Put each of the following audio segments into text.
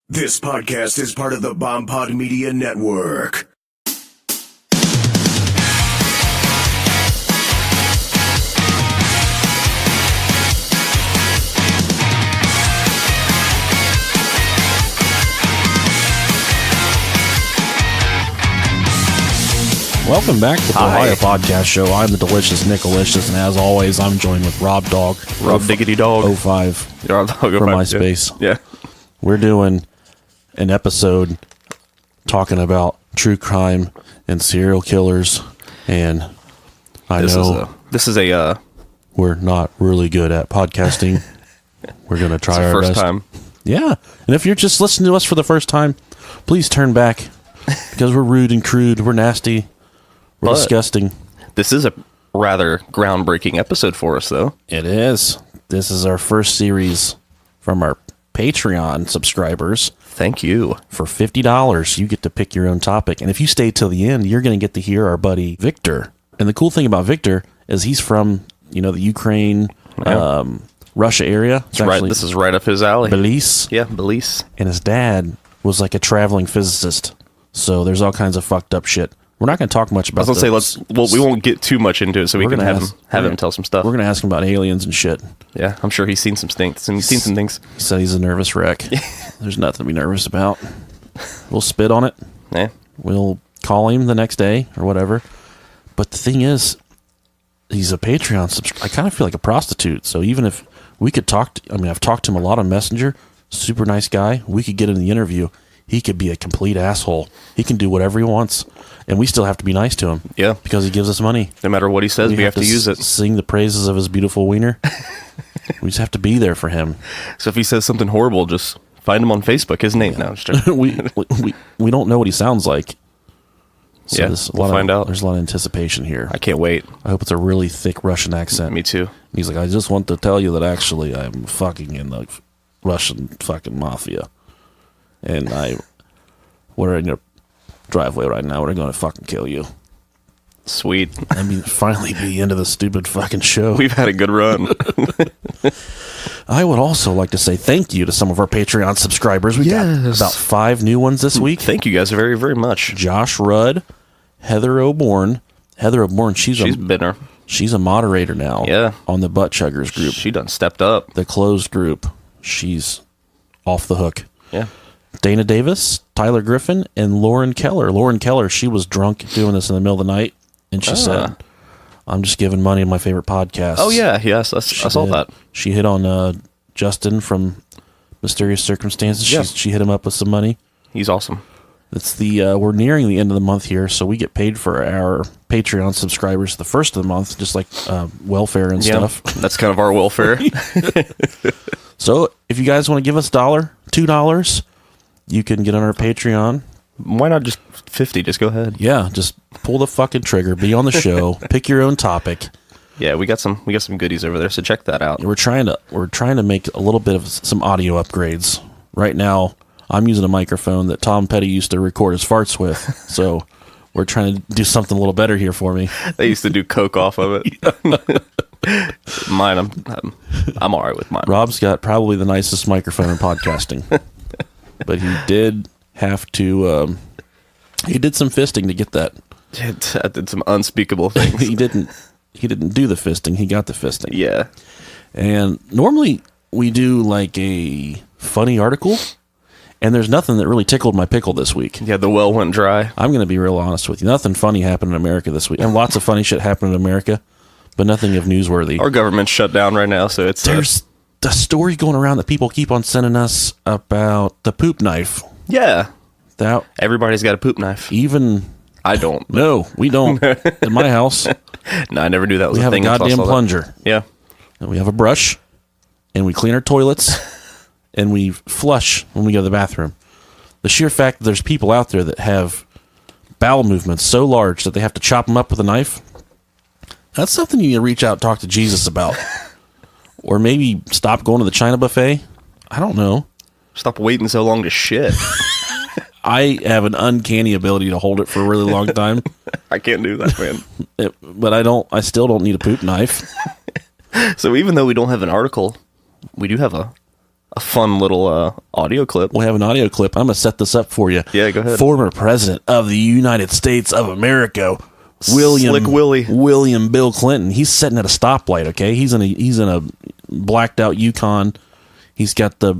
This podcast is part of the BombPod Media Network. Welcome back to the Ohio Podcast Show. I'm the delicious Nicolicious, and as always, I'm joined with Rob Dog. Rob Diggity Dog. 05 Rob Dog 05 from MySpace. Yeah. We're doing an episode talking about true crime and serial killers, and This is a we're not really good at podcasting. We're going to try our first best. time. Yeah. And if you're just listening to us for the first time, please turn back because we're rude and crude. We're nasty. We're disgusting. This is a rather groundbreaking episode for us, though. It is. This is our first series from our Patreon subscribers. Thank you. For $50, you get to pick your own topic. And if you stay till the end, you're going to get to hear our buddy Victor. And the cool thing about Victor is he's from, the Ukraine, Russia area. This is right up his alley. Belize. Yeah, Belize. And his dad was like a traveling physicist. So there's all kinds of fucked up shit. We're not going to talk much about I was going to say, we won't get too much into it so we can have him tell some stuff. We're going to ask him about aliens and shit. Yeah, I'm sure he's seen some things. He said he's a nervous wreck. There's nothing to be nervous about. We'll spit on it. Yeah. We'll call him the next day or whatever. But the thing is, he's a Patreon subscriber. I kind of feel like a prostitute. So even if we could talk, I've talked to him a lot on Messenger. Super nice guy. We could get in the interview. He could be a complete asshole. He can do whatever he wants. And we still have to be nice to him. Yeah. Because he gives us money. No matter what he says, we have to use it. Sing the praises of his beautiful wiener. We just have to be there for him. So if he says something horrible, just find him on Facebook. His name now. we don't know what he sounds like. So yeah, we'll find out. There's a lot of anticipation here. I can't wait. I hope it's a really thick Russian accent. Me too. He's like, I just want to tell you that actually I'm fucking in the Russian fucking mafia. And we're in your driveway right now. We're going to fucking kill you. Sweet. Finally be the end of the stupid fucking show. We've had a good run. I would also like to say thank you to some of our Patreon subscribers. We got about 5 new ones this week. Thank you guys very, very much. Josh Rudd, Heather O'Born. Heather O'Born, she's a moderator now. Yeah. On the Butt Chuggers group. She done stepped up. The closed group. She's off the hook. Yeah. Dana Davis, Tyler Griffin, and Lauren Keller. Lauren Keller, she was drunk doing this in the middle of the night, and she said, I'm just giving money to my favorite podcast. Oh, yeah. Yes, I saw that. She hit on Justin from Mysterious Circumstances. Yeah. She hit him up with some money. He's awesome. It's we're nearing the end of the month here, so we get paid for our Patreon subscribers the first of the month, just like welfare and stuff. That's kind of our welfare. So if you guys want to give us $1, $2, you can get on our Patreon. Why not just 50? Just go ahead. Yeah, just pull the fucking trigger. Be on the show. Pick your own topic. Yeah, we got some goodies over there, so check that out. We're trying to make a little bit of some audio upgrades. Right now, I'm using a microphone that Tom Petty used to record his farts with. So we're trying to do something a little better here for me. They used to do coke off of it. Mine, I'm all right with mine. Rob's got probably the nicest microphone in podcasting. But he did have to, he did some fisting to get that. I did some unspeakable things. He didn't do the fisting. He got the fisting. Yeah. And normally we do like a funny article, and there's nothing that really tickled my pickle this week. Yeah, the well went dry. I'm going to be real honest with you. Nothing funny happened in America this week. And lots of funny shit happened in America, but nothing of newsworthy. Our government's shut down right now, so it's... There's the story going around that people keep on sending us about the poop knife. Yeah. That everybody's got a poop knife. Even... I don't. No, we don't. In my house. No, I never knew that was a thing. We have a goddamn plunger. Yeah. And we have a brush, and we clean our toilets, and we flush when we go to the bathroom. The sheer fact that there's people out there that have bowel movements so large that they have to chop them up with a knife, that's something you need to reach out and talk to Jesus about. Or maybe stop going to the China buffet. I don't know. Stop waiting so long to shit. I have an uncanny ability to hold it for a really long time. I can't do that, man. But I still don't need a poop knife. So even though we don't have an article, we do have a a fun little audio clip. We have an audio clip. I'm going to set this up for you. Yeah, go ahead. Former President of the United States of America, Slick Willie. William Bill Clinton. He's sitting at a stoplight, okay? He's in a blacked out Yukon. He's got the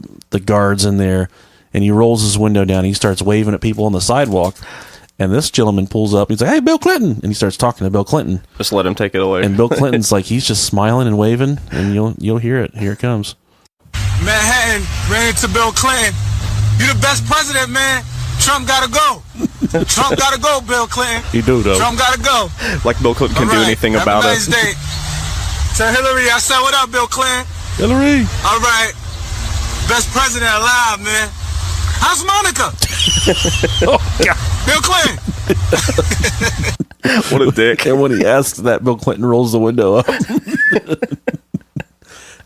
guards in there, and he rolls his window down. And he starts waving at people on the sidewalk. And this gentleman pulls up. He's like, "Hey, Bill Clinton!" And he starts talking to Bill Clinton. Just let him take it away. And Bill Clinton's like, he's just smiling and waving, and you'll hear it. Here it comes. Manhattan ran into Bill Clinton. You the best president, man. Trump gotta go. Trump gotta go, Bill Clinton. He do though. Trump gotta go. Like Bill Clinton can do anything about Have a nice it. day. Tell Hillary I said, "What up, Bill Clinton?" Hillary. All right. Best president alive, man. How's Monica? Oh, God. Bill Clinton. What a dick. And when he asks that, Bill Clinton rolls the window up.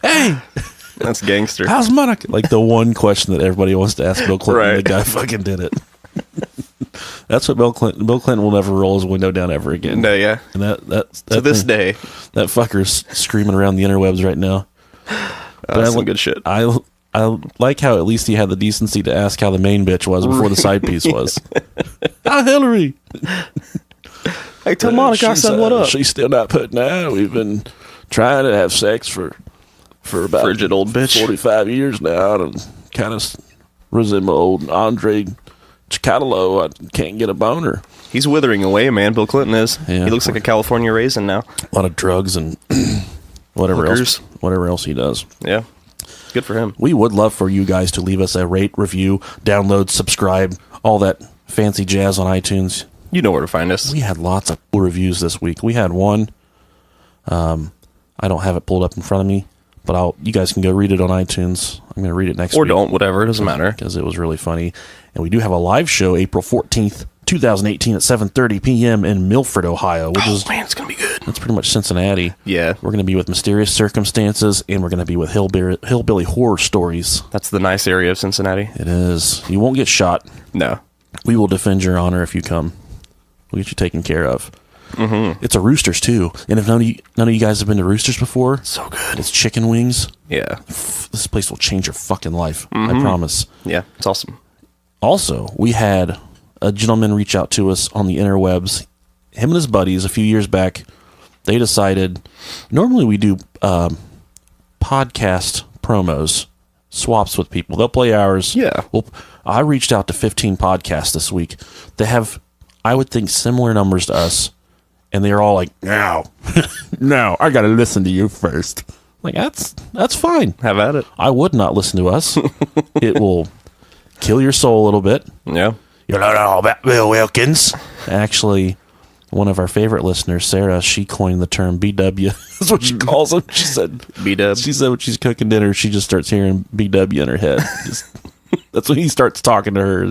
Hey, That's gangster. how's Monica? Like the one question that everybody wants to ask Bill Clinton. Right. The guy fucking did it. That's what Bill Clinton will never roll his window down ever again. No, yeah. And that To this day. that fucker's screaming around the interwebs right now. That's some good shit. I like how at least he had the decency to ask how the main bitch was before the side piece was. Hi, Hillary. Hey, tell Monica I said what up. She's still not putting out. We've been trying to have sex for about Frigid old bitch. 45 years now, and kind of resemble old Andrei Chikatilo. I can't get a boner. He's withering away, man. Bill Clinton is. Yeah. He looks like a California raisin now. A lot of drugs and whatever else he does. Yeah. Good for him. We would love for you guys to leave us a rate, review, download, subscribe, all that fancy jazz on iTunes. You know where to find us. We had lots of cool reviews this week. We had one. I don't have it pulled up in front of me, but you guys can go read it on iTunes. I'm going to read it next week. Or don't, whatever. It doesn't matter. Because it was really funny. And we do have a live show April 14th, 2018 at 7:30 p.m. in Milford, Ohio, which is Man, it's going to be good. that's pretty much Cincinnati. Yeah. We're going to be with Mysterious Circumstances, and we're going to be with Hillbilly Horror Stories. That's the nice area of Cincinnati. It is. You won't get shot. No. We will defend your honor if you come. We'll get you taken care of. Mm-hmm. It's a Roosters, too. And if none of you guys have been to Roosters before, So good. it's chicken wings. Yeah. This place will change your fucking life. I promise. Yeah. It's awesome. Also, we had a gentleman reach out to us on the interwebs. Him and his buddies, a few years back, they decided, normally we do podcast promos, swaps with people. They'll play ours. Yeah. Well, I reached out to 15 podcasts this week. They have, I would think, similar numbers to us. And they're all like, no, I got to listen to you first. Like, that's fine. Have at it. I would not listen to us. It will kill your soul a little bit. Yeah. You don't know about Bill Wilkins. Actually, one of our favorite listeners, Sarah, she coined the term BW. That's what she calls him. She said B-dub. She said when she's cooking dinner, she just starts hearing BW in her head. That's when he starts talking to her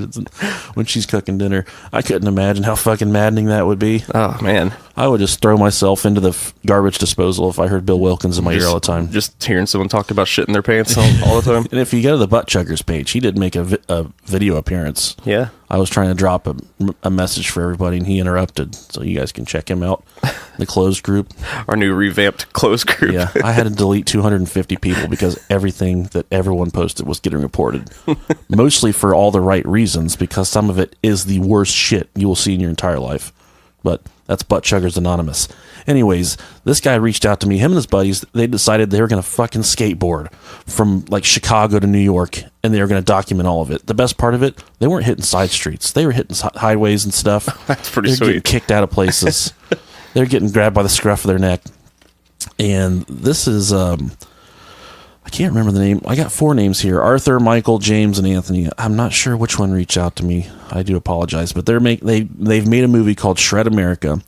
when she's cooking dinner. I couldn't imagine how fucking maddening that would be. Oh, man. I would just throw myself into the garbage disposal if I heard Bill Wilkins in my ear all the time. Just hearing someone talk about shit in their pants all the time. And if you go to the Butt Chuggers page, he did make a video appearance. Yeah. I was trying to drop a message for everybody, and he interrupted. So you guys can check him out. The closed group. Our new revamped closed group. Yeah, I had to delete 250 people because everything that everyone posted was getting reported. Mostly for all the right reasons, because some of it is the worst shit you will see in your entire life. But that's Butt Chuggers Anonymous. Anyways, this guy reached out to me. Him and his buddies, they decided they were going to fucking skateboard from like Chicago to New York, and they were going to document all of it. The best part of it, they weren't hitting side streets. They were hitting highways and stuff. That's pretty They're sweet. getting kicked out of places. They're getting grabbed by the scruff of their neck. And this is, I can't remember the name. I got 4 names here: Arthur, Michael, James, and Anthony. I'm not sure which one reached out to me. I do apologize, but they've made a movie called Shred America,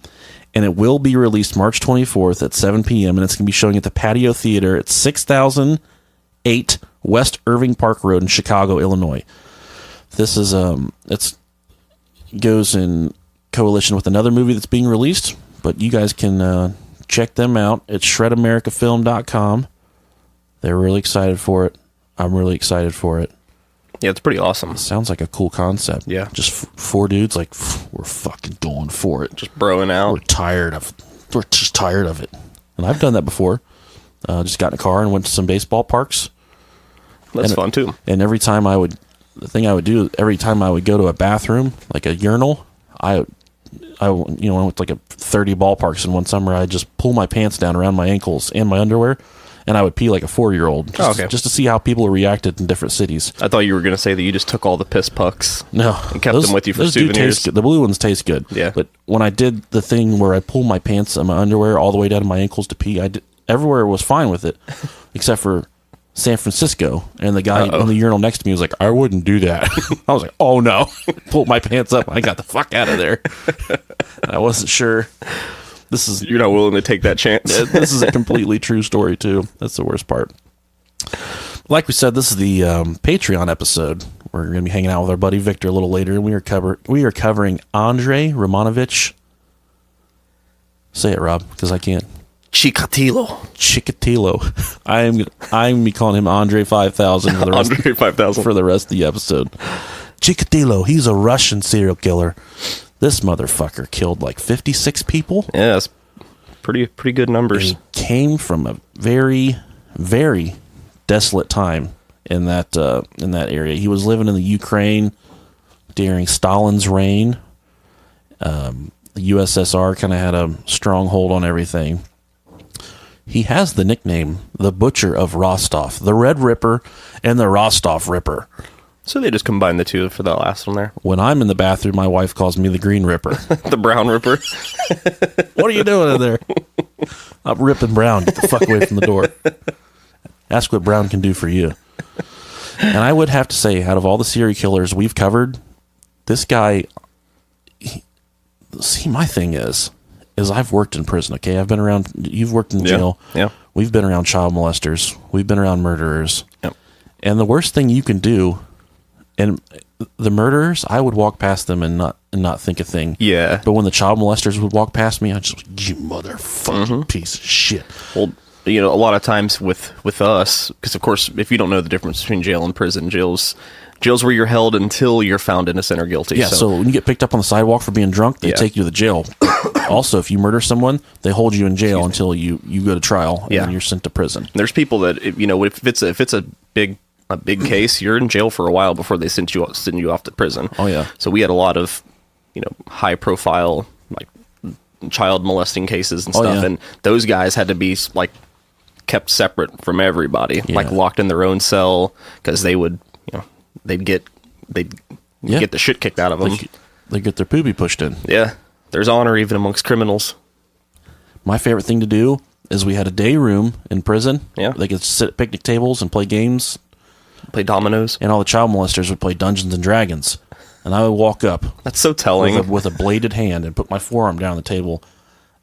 and it will be released March 24th at 7 p.m. and it's going to be showing at the Patio Theater at 6008 West Irving Park Road in Chicago, Illinois. This is goes in coalition with another movie that's being released, but you guys can check them out at shredamericafilm.com. They're really excited for it. I'm really excited for it. Yeah, it's pretty awesome. Sounds like a cool concept. Yeah. Just 4 dudes like, we're fucking going for it. Just broing out. We're just tired of it. And I've done that before. Just got in a car and went to some baseball parks. That's fun too. And every time the thing I would do, every time I would go to a bathroom, like a urinal, I went to like 30 ballparks in one summer. I'd just pull my pants down around my ankles and my underwear, and I would pee like a 4-year-old just to see how people reacted in different cities. I thought you were going to say that you just took all the piss pucks. No, and kept them with you for those souvenirs. Do taste good. The blue ones taste good. Yeah. But when I did the thing where I pulled my pants and my underwear all the way down to my ankles to pee, everywhere was fine with it, except for San Francisco. And the guy on the urinal next to me was like, "I wouldn't do that." I was like, "Oh no!" Pulled my pants up. I got the fuck out of there. I wasn't sure. You're not willing to take that chance. This is a completely true story too. That's the worst part. Like we said, this is the Patreon episode. We're going to be hanging out with our buddy Victor a little later, and we are covering Andrei Romanovich. Say it, Rob, because I can't. Chikatilo. I'm gonna be calling him Andrei 5000 for the rest. Andrei 5000 for the rest of the episode. Chikatilo. He's a Russian serial killer. This motherfucker killed like 56 people. Yeah, that's pretty good numbers. He came from a very, very desolate time in that area. He was living in the Ukraine during Stalin's reign. The USSR kind of had a stronghold on everything. He has the nickname the Butcher of Rostov, the Red Ripper and the Rostov Ripper. So they just combined the two for that last one there. When I'm in the bathroom, my wife calls me the Green Ripper. The Brown Ripper. What are you doing in there? I'm ripping Brown. Get the fuck away from the door. Ask what Brown can do for you. And I would have to say, out of all the serial killers we've covered, this guy... my thing is I've worked in prison, okay? I've been around... You've worked in jail. Yeah. We've been around child molesters. We've been around murderers. Yep. And the worst thing you can do... And the murderers, I would walk past them and not think a thing. Yeah. But when the child molesters would walk past me, I'd just like, you motherfucking piece of shit. Well, a lot of times with us, because of course, if you don't know the difference between jail and prison, jail's where you're held until you're found innocent or guilty. Yeah, so when you get picked up on the sidewalk for being drunk, they take you to the jail. Also, if you murder someone, they hold you in jail until you go to trial, and then you're sent to prison. There's people that, if it's a big case, you're in jail for a while before they send you off to prison. Oh yeah. So we had a lot of, high profile like child molesting cases and stuff, and those guys had to be like kept separate from everybody, like locked in their own cell because they would, they'd get the shit kicked out of them. They get their poopy pushed in. Yeah, there's honor even amongst criminals. My favorite thing to do is we had a day room in prison. Yeah, they could sit at picnic tables and play games. Play dominoes. And all the child molesters would play Dungeons and Dragons. And I would walk up. That's so telling. With a bladed hand and put my forearm down the table.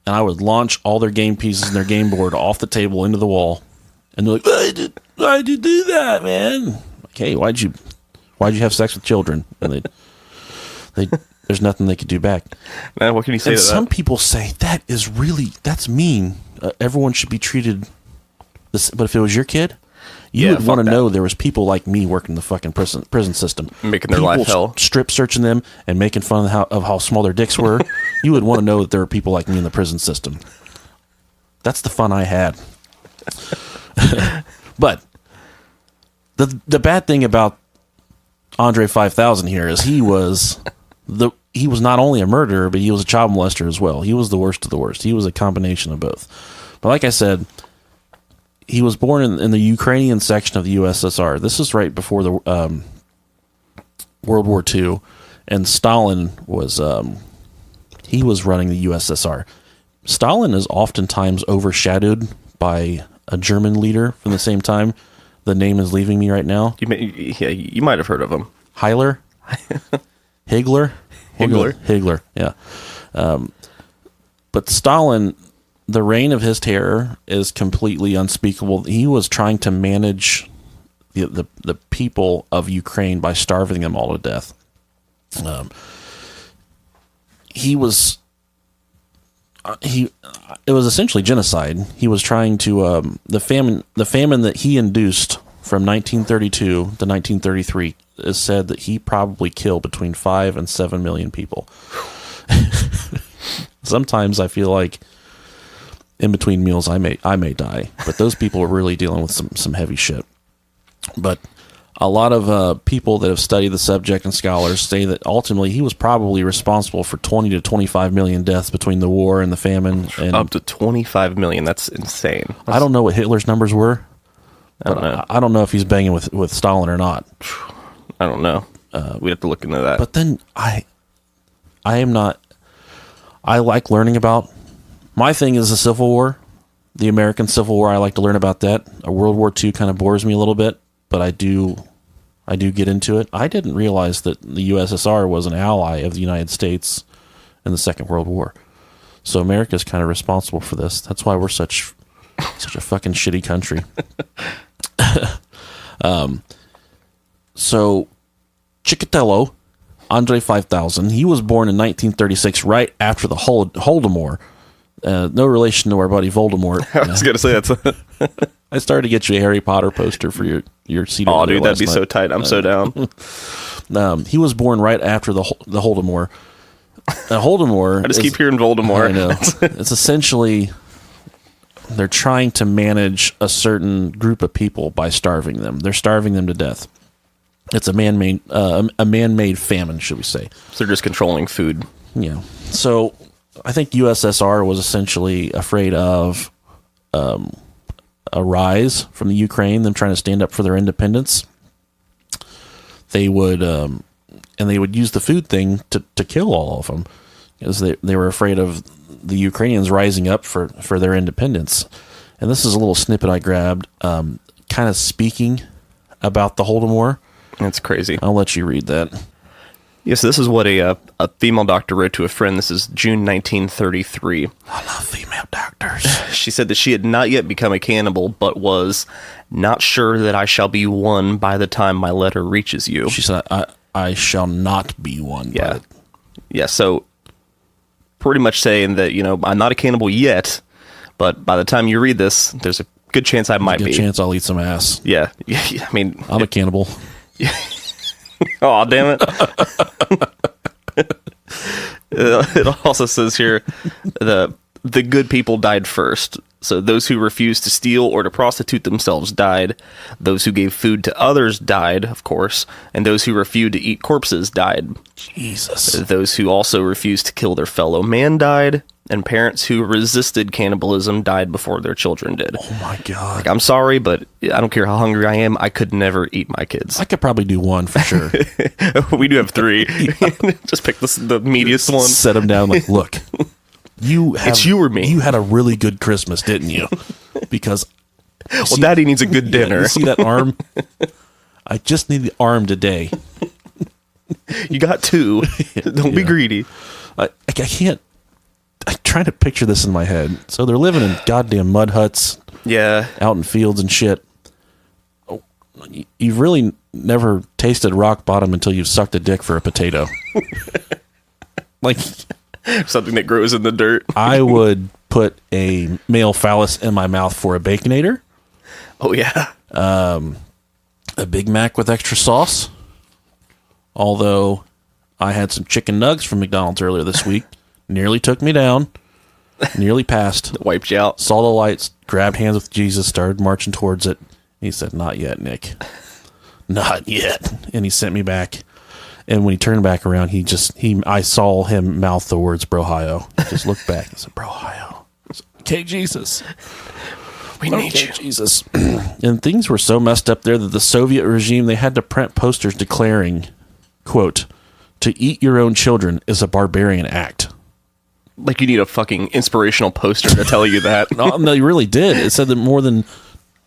And I would launch all their game pieces and their game board off the table into the wall. And they're like, why'd you do that, man? Okay, why'd you have sex with children? And there's nothing they could do back. Man, what can you say to that? Some people say, that's mean. Everyone should be treated this. But if it was your kid... You would want to know there was people like me working the fucking prison system. Making their life hell. Strip searching them and making fun of how small their dicks were. You would want to know that there are people like me in the prison system. That's the fun I had. But the bad thing about Andrei 5000 here is he was not only a murderer, but he was a child molester as well. He was the worst of the worst. He was a combination of both. But like I said... He was born in the Ukrainian section of the USSR. This is right before the World War II, and Stalin was he was running the USSR. Stalin is oftentimes overshadowed by a German leader from the same time. The name is leaving me right now. You might have heard of him. Hitler? Higgler? Higgler, yeah. But Stalin... The reign of his terror is completely unspeakable. He was trying to manage the people of Ukraine by starving them all to death. It was essentially genocide. He was trying to the famine that he induced from 1932 to 1933 is said that he probably killed between 5 and 7 million people. Sometimes I feel like in between meals, I may die, but those people are really dealing with some heavy shit. But A lot of people that have studied the subject and scholars say that ultimately he was probably responsible for 20 to 25 million deaths between the war and the famine. And up to 25 million. That's insane. I don't know what Hitler's numbers were. I don't know. I don't know if he's banging with Stalin or not. I don't know. We'd have to look into that. But then I am not. I like learning about. My thing is the Civil War, the American Civil War. I like to learn about that. World War II kind of bores me a little bit, but I do get into it. I didn't realize that the USSR was an ally of the United States in the Second World War. So America's kind of responsible for this. That's why we're such a fucking shitty country. So Chikatilo, Andrei 5000, he was born in 1936, right after the Holodomor. No relation to our buddy Voldemort. I was going to say that's... I started to get you a Harry Potter poster for your seat. Oh, dude, that'd be so tight. I'm so down. He was born right after the Holodomor. Holodomor. I just keep hearing Voldemort. I know. It's essentially they're trying to manage a certain group of people by starving them. They're starving them to death. It's a man-made famine, should we say? So they're just controlling food. Yeah. So I think USSR was essentially afraid of a rise from the Ukraine, them trying to stand up for their independence. They would use the food thing to kill all of them, because they were afraid of the Ukrainians rising up for their independence. And this is a little snippet I grabbed, kind of speaking about the Holodomor. That's crazy. I'll let you read that. Yes, this is what a female doctor wrote to a friend. This is June 1933. I love female doctors. She said that she had not yet become a cannibal, but was not sure that I shall be one by the time my letter reaches you. She said, I shall not be one. Yeah. Yeah, so pretty much saying that, I'm not a cannibal yet, but by the time you read this, there's a good chance I might be. Good chance I'll eat some ass. Yeah. I mean... I'm a cannibal. Oh, damn it. It also says here, the good people died first. So those who refused to steal or to prostitute themselves died. Those who gave food to others died, of course. And those who refused to eat corpses died. Jesus. Those who also refused to kill their fellow man died. And parents who resisted cannibalism died before their children did. Oh my God. Like, I'm sorry, but I don't care how hungry I am. I could never eat my kids. I could probably do one for sure. We do have 3. Just pick the meatiest one. Set them down like, look, it's you or me. You had a really good Christmas, didn't you? Because Daddy needs a good dinner. You see that arm? I just need the arm today. You got 2. Don't be greedy. I can't. I'm trying to picture this in my head. So they're living in goddamn mud huts. Yeah. Out in fields and shit. You've really never tasted rock bottom until you've sucked a dick for a potato. Like something that grows in the dirt. I would put a male phallus in my mouth for a Baconator. Oh, yeah. A Big Mac with extra sauce. Although I had some chicken nugs from McDonald's earlier this week. Nearly took me down. Nearly passed. Wiped you out. Saw the lights, grabbed hands with Jesus, started marching towards it. He said, "Not yet, Nick. Not yet." And he sent me back. And when he turned back around, I saw him mouth the words "Brohio." He just looked back and said, "Brohio." Okay, Jesus. We need you. Jesus. And things were so messed up there that the Soviet regime, they had to print posters declaring, quote, "To eat your own children is a barbarian act." Like you need a fucking inspirational poster to tell you that. No, they really did. It said that more than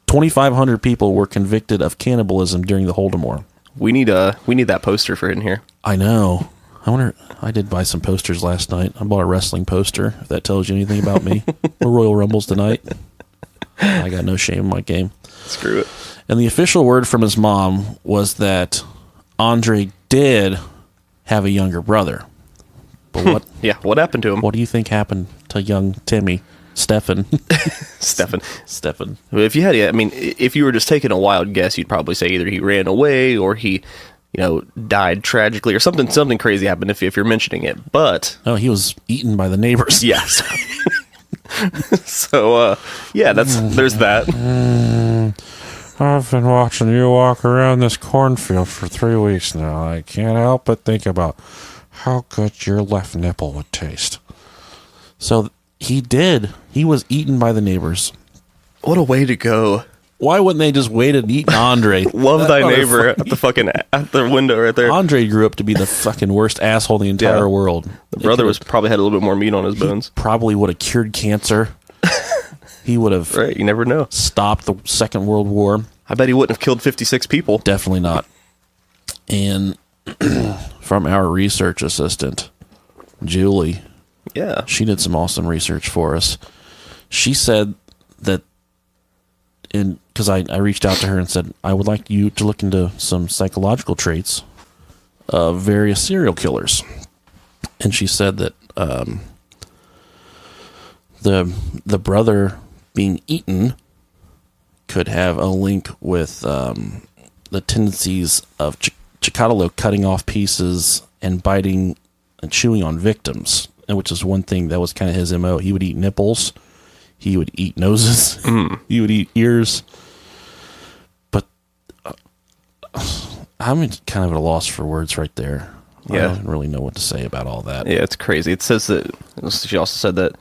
2,500 people were convicted of cannibalism during the Holodomor. We need that poster for in here. I know. I wonder. I did buy some posters last night. I bought a wrestling poster. If that tells you anything about me, we're Royal Rumbles tonight. I got no shame in my game. Screw it. And the official word from his mom was that Andrei did have a younger brother. But what? Yeah, what happened to him? What do you think happened to young Timmy? Stefan. Stefan. If you had, if you were just taking a wild guess, you'd probably say either he ran away or he, died tragically or something crazy happened if you're mentioning it. But he was eaten by the neighbors. Yes. So, there's that. I've been watching you walk around this cornfield for 3 weeks now. I can't help but think about how good your left nipple would taste. So he did. He was eaten by the neighbors. What a way to go. Why wouldn't they just wait and eat Andre? Love thy neighbor at the window right there. Andre grew up to be the fucking worst asshole in the entire world. The brother probably had a little bit more meat on his bones. Probably would have cured cancer. He would have right, you never know. Stopped the Second World War. I bet he wouldn't have killed 56 people. Definitely not. And from our research assistant, Julie, she did some awesome research for us. She said that, because I reached out to her and said, I would like you to look into some psychological traits of various serial killers. And she said that the brother being eaten could have a link with the tendencies of Chikatilo cutting off pieces and biting and chewing on victims, which is one thing that was kind of his MO. He would eat nipples. He would eat noses. He would eat ears. But I'm kind of at a loss for words right there. Yeah. I don't really know what to say about all that. Yeah, it's crazy. It says that, she also said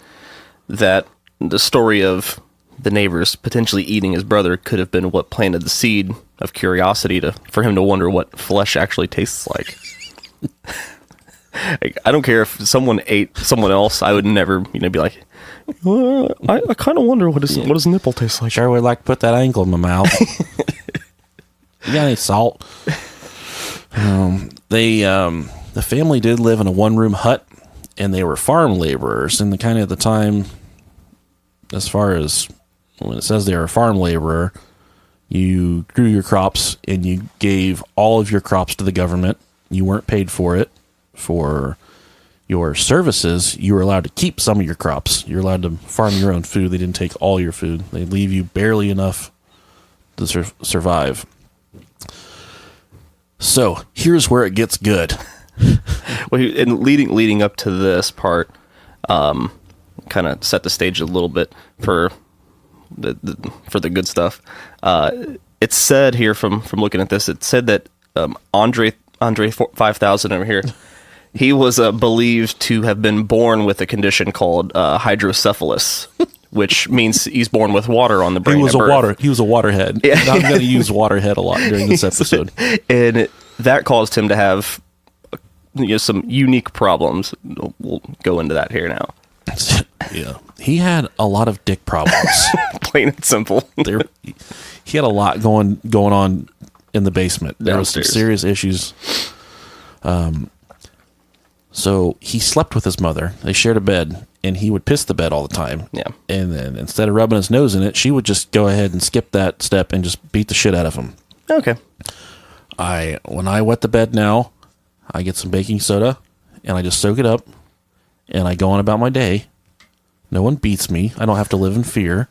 that the story of the neighbors potentially eating his brother could have been what planted the seed of curiosity for him to wonder what flesh actually tastes like. I don't care if someone ate someone else. I would never, be like, well, I kind of wonder what his nipple tastes like. Sure would like to put that ankle in my mouth. You got any salt? The family did live in a one-room hut, and they were farm laborers. And the time, as far as when it says they were a farm laborer, you grew your crops and you gave all of your crops to the government. You weren't paid for it. For your services, you were allowed to keep some of your crops. You're allowed to farm your own food. They didn't take all your food. They leave you barely enough to survive. So here's where it gets good. Well, and leading up to this part, kind of set the stage a little bit for the good stuff. It said here from looking at this, it said that Andrei 5000 over here. He was believed to have been born with a condition called hydrocephalus, which means he's born with water on the brain. He was a waterhead. Yeah. I'm going to use waterhead a lot during this episode. And that caused him to have some unique problems. We'll go into that here now. Yeah. He had a lot of dick problems. Plain and simple. He had a lot going on in the basement. There was some serious issues. So he slept with his mother. They shared a bed, and he would piss the bed all the time. Yeah. And then instead of rubbing his nose in it, she would just go ahead and skip that step and just beat the shit out of him. Okay. When I wet the bed now, I get some baking soda, and I just soak it up, and I go on about my day. No one beats me. I don't have to live in fear.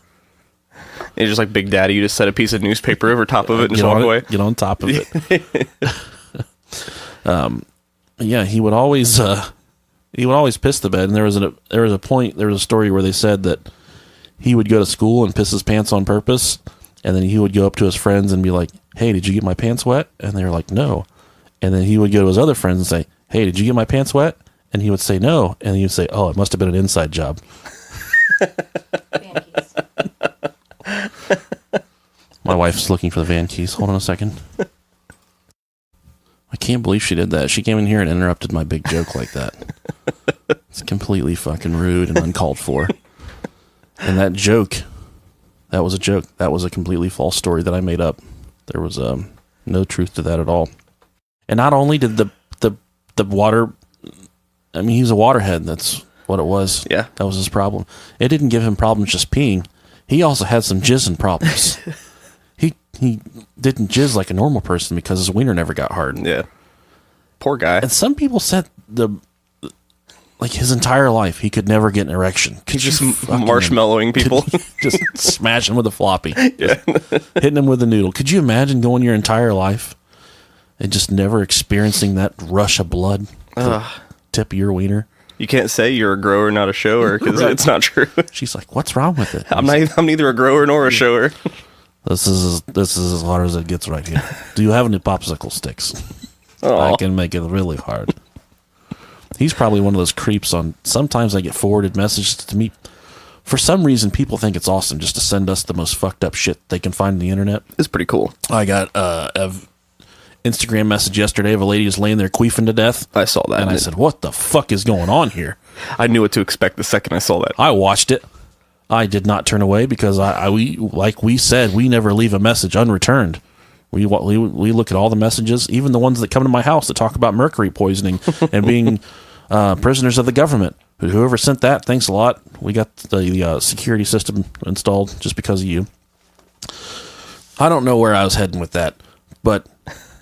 It's just like Big Daddy. You just set a piece of newspaper over top of it and just walk away. Get on top of it. Yeah, he would always piss the bed. And there was a story where they said that he would go to school and piss his pants on purpose, and then he would go up to his friends and be like, "Hey, did you get my pants wet?" And they were like, "No." And then he would go to his other friends and say, "Hey, did you get my pants wet?" And he would say, "No." And he would say, "Oh, it must have been an inside job." Van keys. My wife's looking for the van keys. Hold on a second. I can't believe she did that. She came in here and interrupted my big joke like that. It's completely fucking rude and uncalled for. And that was a joke. That was a completely false story that I made up. There was no truth to that at all. And not only did the water, I mean, he's a waterhead. That's what it was. Yeah. That was his problem. It didn't give him problems just peeing. He also had some jizzing problems. He didn't jizz like a normal person because his wiener never got hard. Yeah. Poor guy. And some people said his entire life he could never get an erection. He's just marshmallowing people. Just smashing with a floppy. Yeah. Hitting them with a noodle. Could you imagine going your entire life and just never experiencing that rush of blood to the tip of your wiener? You can't say you're a grower, not a shower, because Right. It's not true. She's like, "What's wrong with it?" I'm neither a grower nor a shower. This is as hard as it gets right here. Do you have any popsicle sticks? Oh. I can make it really hard. He's probably one of those creeps on. Sometimes I get forwarded messages to me. For some reason, people think it's awesome just to send us the most fucked up shit they can find on the internet. It's pretty cool. I got an Instagram message yesterday of a lady just laying there queefing to death. I saw that. And I said, what the fuck is going on here? I knew what to expect the second I saw that. I watched it. I did not turn away because we like we said, we never leave a message unreturned. We look at all the messages, even the ones that come to my house that talk about mercury poisoning and being prisoners of the government. Whoever sent that, thanks a lot. We got the security system installed just because of you. I don't know where I was heading with that, but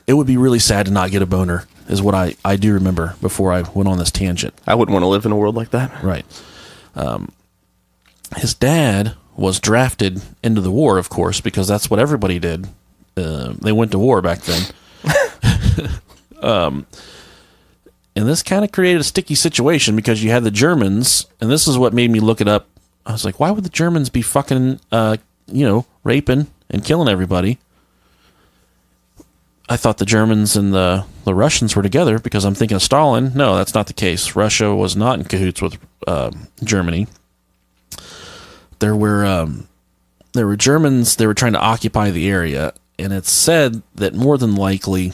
it would be really sad to not get a boner, is what I do remember before I went on this tangent. I wouldn't want to live in a world like that. Right. His dad was drafted into the war, of course, because that's what everybody did. They went to war back then. And this kind of created a sticky situation because you had the Germans, and this is what made me look it up. I was like, why would the Germans be fucking, raping and killing everybody? I thought the Germans and the Russians were together because I'm thinking of Stalin. No, that's not the case. Russia was not in cahoots with Germany. There were Germans. They were trying to occupy the area, and it's said that more than likely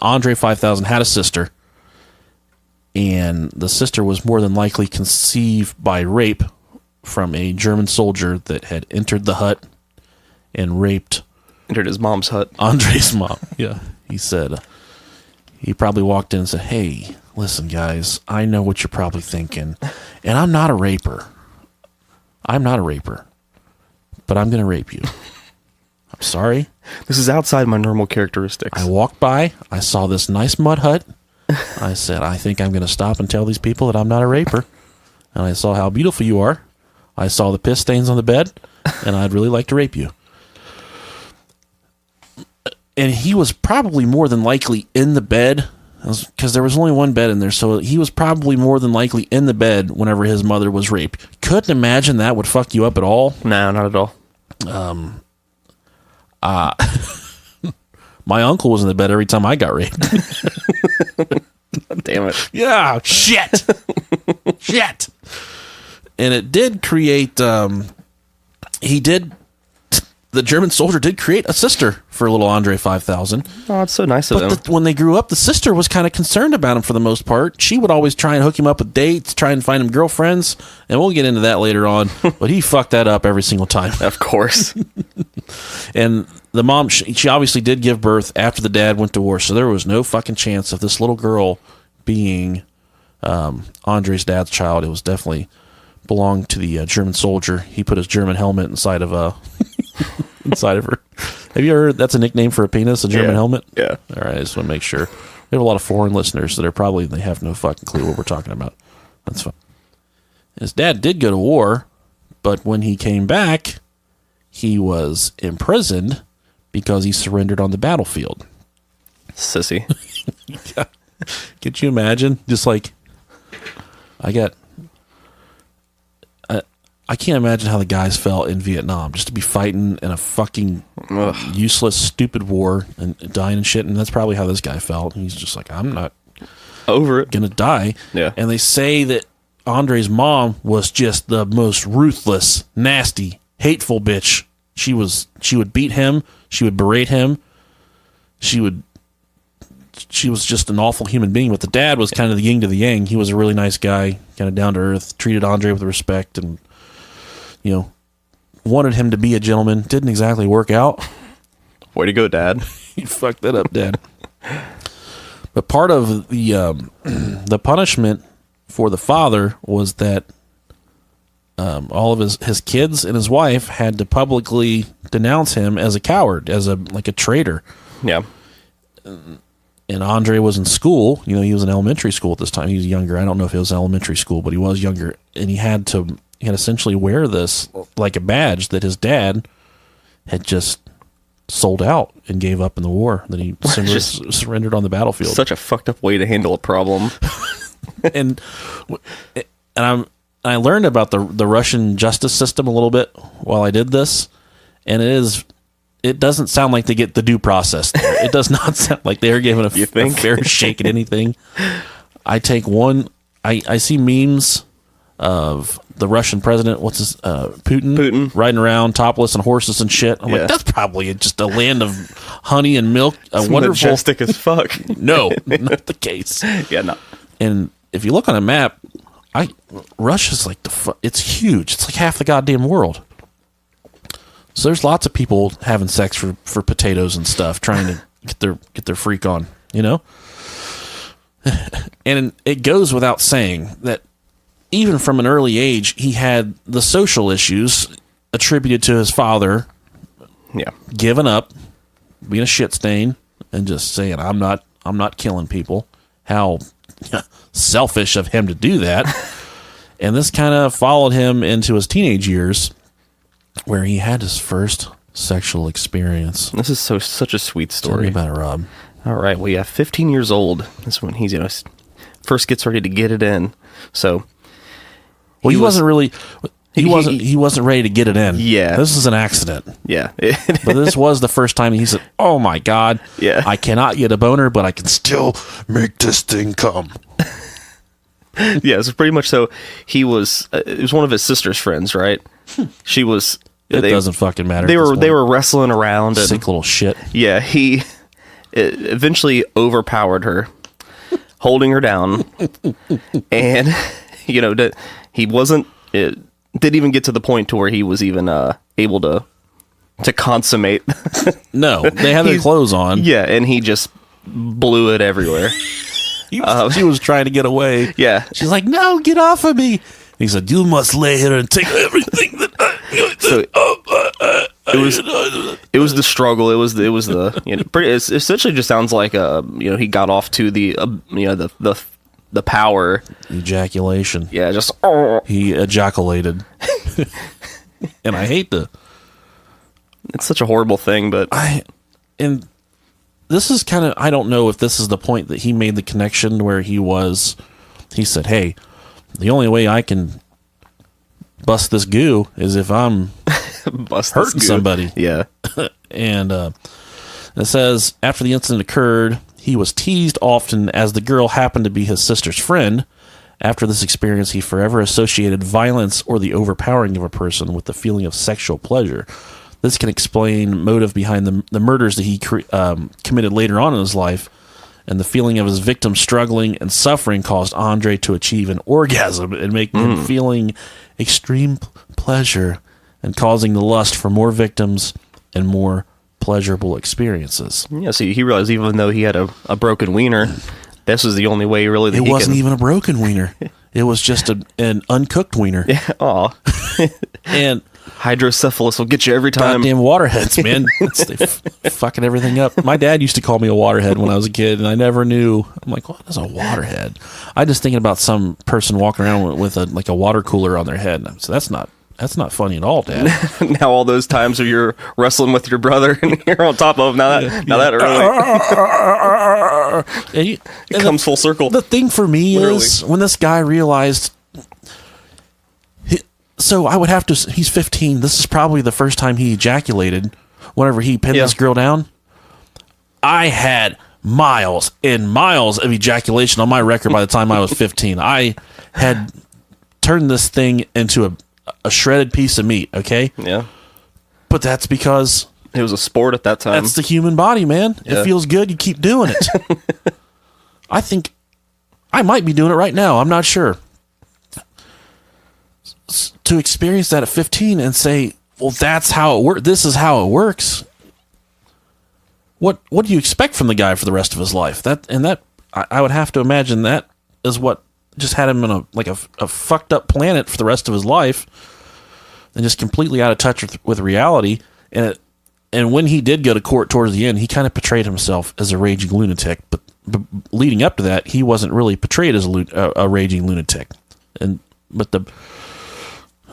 Andrei 5000 had a sister, and the sister was more than likely conceived by rape from a German soldier that had entered the hut and raped Entered his mom's hut. Andrei's mom. Yeah. He said, he probably walked in and said, hey, listen, guys, I know what you're probably thinking, and I'm not a raper. I'm not a raper, but I'm going to rape you. I'm sorry. This is outside my normal characteristics. I walked by. I saw this nice mud hut. I said, I think I'm going to stop and tell these people that I'm not a raper. And I saw how beautiful you are. I saw the piss stains on the bed, and I'd really like to rape you. And he was probably more than likely in the bed, because there was only one bed in there, so he was probably more than likely in the bed whenever his mother was raped. Couldn't imagine that would fuck you up at all. No, not at all. My uncle was in the bed every time I got raped. Damn it. Yeah, shit. Shit. And it did create, the German soldier did create a sister for little Andrei 5000. Oh, it's so nice of him. But when they grew up, the sister was kind of concerned about him for the most part. She would always try and hook him up with dates, try and find him girlfriends, and we'll get into that later on. But he fucked that up every single time. Of course. And the mom, she obviously did give birth after the dad went to war, so there was no fucking chance of this little girl being Andrei's dad's child. It was definitely belonged to the German soldier. He put his German helmet inside of inside of her. Have you ever heard that's a nickname for a penis, a German helmet? Yeah. All right, I just want to make sure. We have a lot of foreign listeners that they have no fucking clue what we're talking about. That's fine. His dad did go to war, but when he came back, he was imprisoned because he surrendered on the battlefield. Sissy. Yeah. Could you imagine? Just like, I can't imagine how the guys felt in Vietnam, just to be fighting in a fucking useless, stupid war and dying and shit. And that's probably how this guy felt. He's just like, I'm not over it. Gonna die. Yeah. And they say that Andrei's mom was just the most ruthless, nasty, hateful bitch. She would beat him. She would berate him. She was just an awful human being. But the dad was kind of the yin to the yang. He was a really nice guy, kind of down to earth, treated Andrei with respect, and wanted him to be a gentleman. Didn't exactly work out. Way to go, Dad. You fucked that up, Dad. But part of the punishment for the father was that all of his kids and his wife had to publicly denounce him as a coward, as a traitor. Yeah. And Andrei was in school. He was in elementary school at this time. He was younger. I don't know if it was elementary school, but he was younger. And he had to essentially wear this like a badge that his dad had just sold out and gave up in the war, that he surrendered on the battlefield. Such a fucked up way to handle a problem. and I learned about the Russian justice system a little bit while I did this, and it doesn't sound like they get the due process there. It does not sound like they are given a fair shake at anything. I see memes of the Russian president, Putin riding around topless on horses and shit. I'm like, that's probably just a land of honey and milk. It's wonderful, majestic as fuck. No, not the case. Yeah, no. And if you look on a map, Russia's like it's huge. It's like half the goddamn world. So there's lots of people having sex for potatoes and stuff, trying to get their freak on, you know? And it goes without saying that even from an early age, he had the social issues attributed to his father giving up, being a shit stain, and just saying, I'm not killing people. How selfish of him to do that. And this kind of followed him into his teenage years, where he had his first sexual experience. This is such a sweet story. Tell me about it, Rob. All right. Well, yeah, 15 years old. That's when he's first gets ready to get it in. So, he wasn't really. He wasn't ready to get it in. Yeah, this is an accident. Yeah, but this was the first time he said, "Oh my God, I cannot get a boner, but I can still make this thing come." Yeah, so pretty much. So it was one of his sister's friends, right? She was. It doesn't fucking matter. They were wrestling around. And, sick little shit. Yeah, he eventually overpowered her, holding her down, and he wasn't. It didn't even get to the point to where he was even able to consummate. No, they had their clothes on. Yeah, and he just blew it everywhere. She was trying to get away. Yeah, she's like, "No, get off of me!" He said, "You must lay here and take everything that." It was the struggle. It was the it essentially just sounds like he got off to the the power ejaculation. Yeah, just he ejaculated. And I hate it's such a horrible thing, but and this is kind of, I don't know if this is the point that he made the connection where he said, "Hey, the only way I can bust this goo is if I'm hurting somebody." Yeah. And it says, after the incident occurred, he was teased often as the girl happened to be his sister's friend. After this experience, he forever associated violence or the overpowering of a person with the feeling of sexual pleasure. This can explain motive behind the murders that he committed later on in his life, and the feeling of his victim struggling and suffering caused Andrei to achieve an orgasm and making him feeling extreme pleasure and causing the lust for more victims and more pleasurable experiences. Yeah, so he realized even though he had a broken wiener, this was the only way really that it wasn't even a broken wiener. It was just an uncooked wiener. Yeah, aw. And hydrocephalus will get you every time. Goddamn waterheads, man. They fucking everything up. My dad used to call me a waterhead when I was a kid, and I never knew. I'm like, what is a waterhead? I just thinking about some person walking around with a water cooler on their head. So that's not funny at all, Dad. Now all those times where you're wrestling with your brother and you're on top of him. That early. It comes full circle. The thing for me is when this guy realized. So I would have to. He's 15. This is probably the first time he ejaculated. Whenever he pinned this girl down, I had miles and miles of ejaculation on my record by the time I was 15. I had turned this thing into a shredded piece of meat. Okay. Yeah. But that's because it was a sport at that time. That's the human body, man. Yeah. It feels good. You keep doing it. I think I might be doing it right now. I'm not sure. To experience that at 15 and say, well, that's how it works. This is how it works. What do you expect from the guy for the rest of his life? I would have to imagine that is what just had him in a fucked up planet for the rest of his life, and just completely out of touch with reality. And when he did go to court towards the end, he kind of portrayed himself as a raging lunatic. But leading up to that, he wasn't really portrayed as a raging lunatic.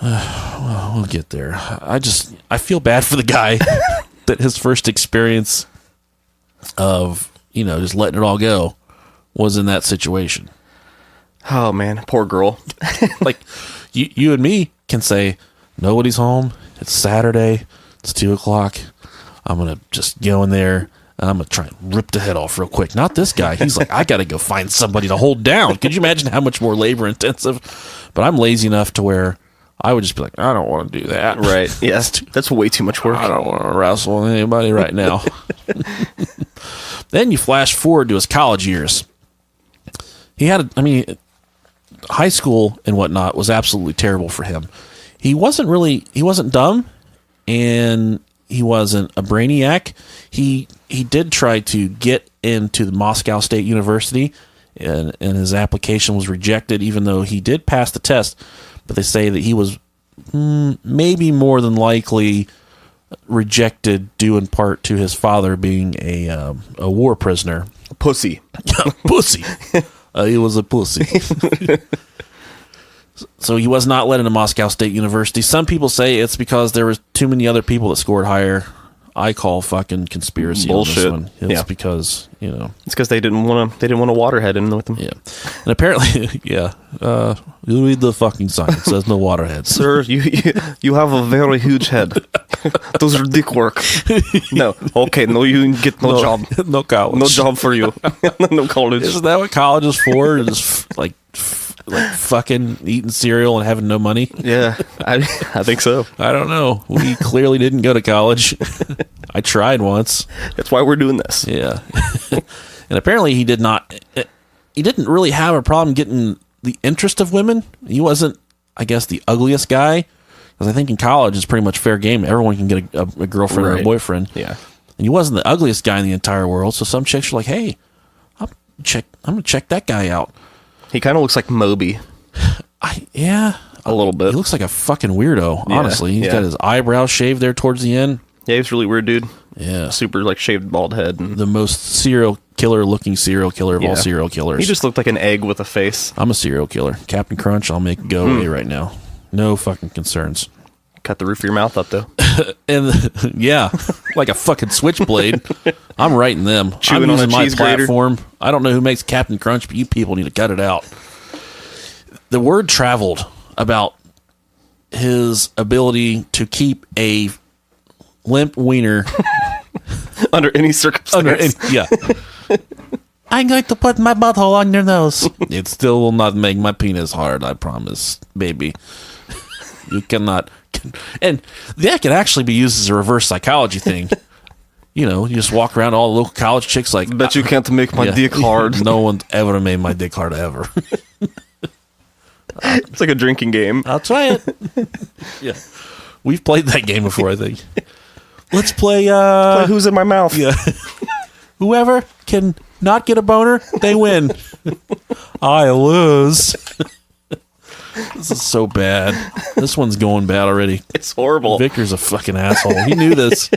Well, we'll get there. I feel bad for the guy that his first experience of just letting it all go was in that situation. Oh man, poor girl. Like you and me can say nobody's home. It's Saturday. It's 2:00. I'm gonna just go in there and I'm gonna try and rip the head off real quick. Not this guy. He's like, I gotta go find somebody to hold down. Could you imagine how much more labor intensive? But I'm lazy enough to where I would just be like, I don't want to do that. Right. Yeah. That's way too much work. I don't want to wrestle with anybody right now. Then you flash forward to his college years. He had, high school and whatnot was absolutely terrible for him. He wasn't dumb, and he wasn't a brainiac. He did try to get into the Moscow State University, and his application was rejected, even though he did pass the test. But they say that he was maybe more than likely rejected due in part to his father being a war prisoner. Pussy. Pussy. He was a pussy. So he was not let into Moscow State University. Some people say it's because there was too many other people that scored higher. I call fucking conspiracy bullshit on this one. It's because, it's because they didn't want a waterhead in with them. Yeah. And apparently, yeah. You read the fucking sign. It says no waterheads. Sir, you have a very huge head. Those are dick work. No. Okay, no, you get no job. No college. No job for you. No college. Isn't that what college is for? Just like fucking eating cereal and having no money? Yeah, I think so. I don't know. We clearly didn't go to college. I tried once. That's why we're doing this. Yeah. And apparently he didn't really have a problem getting the interest of women. He wasn't, I guess, the ugliest guy. Because I think in college it's pretty much fair game. Everyone can get a girlfriend or a boyfriend. Yeah. And he wasn't the ugliest guy in the entire world. So some chicks were like, hey, I'm going to check that guy out. He kind of looks like Moby. Yeah. A little bit. He looks like a fucking weirdo, Yeah, honestly. He's got his eyebrows shaved there towards the end. Yeah, he's really weird, dude. Yeah. Super, shaved bald head. And The most serial killer of all serial killers. he just looked like an egg with a face. I'm a serial killer. Captain Crunch, I'll make it go away right now. No fucking concerns. Cut the roof of your mouth up, though. And yeah, like a fucking switchblade. I'm writing them. Chewing I'm on a using my cheese grater. platform. I don't know who makes Captain Crunch, but you people need to cut it out. The word traveled about his ability to keep a limp wiener Under any circumstance. yeah. I'm going to put my butthole on your nose. It still will not make my penis hard, I promise, baby. You cannot. And that could actually be used as a reverse psychology thing. You just walk around all the local college chicks like, Bet you can't make my dick hard. No one's ever made my dick hard ever. It's like a drinking game. I'll try it. Yeah. We've played that game before, I think. Let's play Play Who's in My Mouth? Yeah. Whoever can not get a boner, they win. I lose. This is so bad. This one's going bad already. It's horrible. Victor's a fucking asshole. He knew this.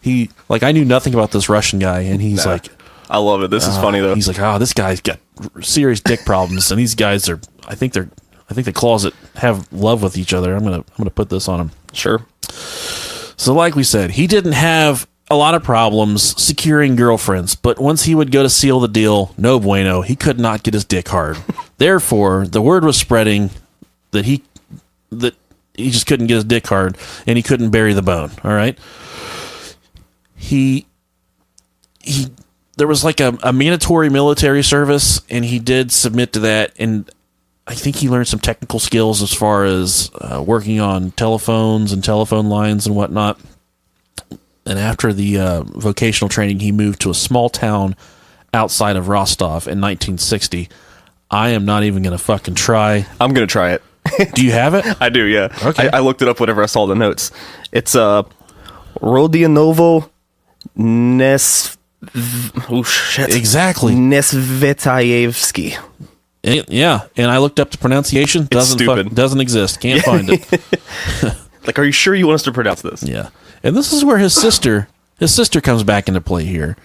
I knew nothing about this Russian guy, and he's like, I love it. This is funny, though. he's like, this guy's got serious dick problems, and these guys are, I think they closet have love with each other. I'm gonna put this on him. Sure. So like we said, he didn't have a lot of problems securing girlfriends, but once he would go to seal the deal, no bueno, he could not get his dick hard. Therefore, the word was spreading that he just couldn't get his dick hard, and he couldn't bury the bone. All right. There was like a mandatory military service, and he did submit to that, and I think he learned some technical skills as far as working on telephones and telephone lines and whatnot. And after the vocational training, he moved to a small town outside of Rostov in 1960. I am not even going to fucking try. I'm going to try it. Do you have it? I do, yeah. Okay. I looked it up whenever I saw the notes. It's Rodionovo Exactly. Nesvetaevsky. Yeah, and I looked up the pronunciation. Doesn't exist. Can't find it. Are you sure you want us to pronounce this? Yeah. And this is where his sister comes back into play here.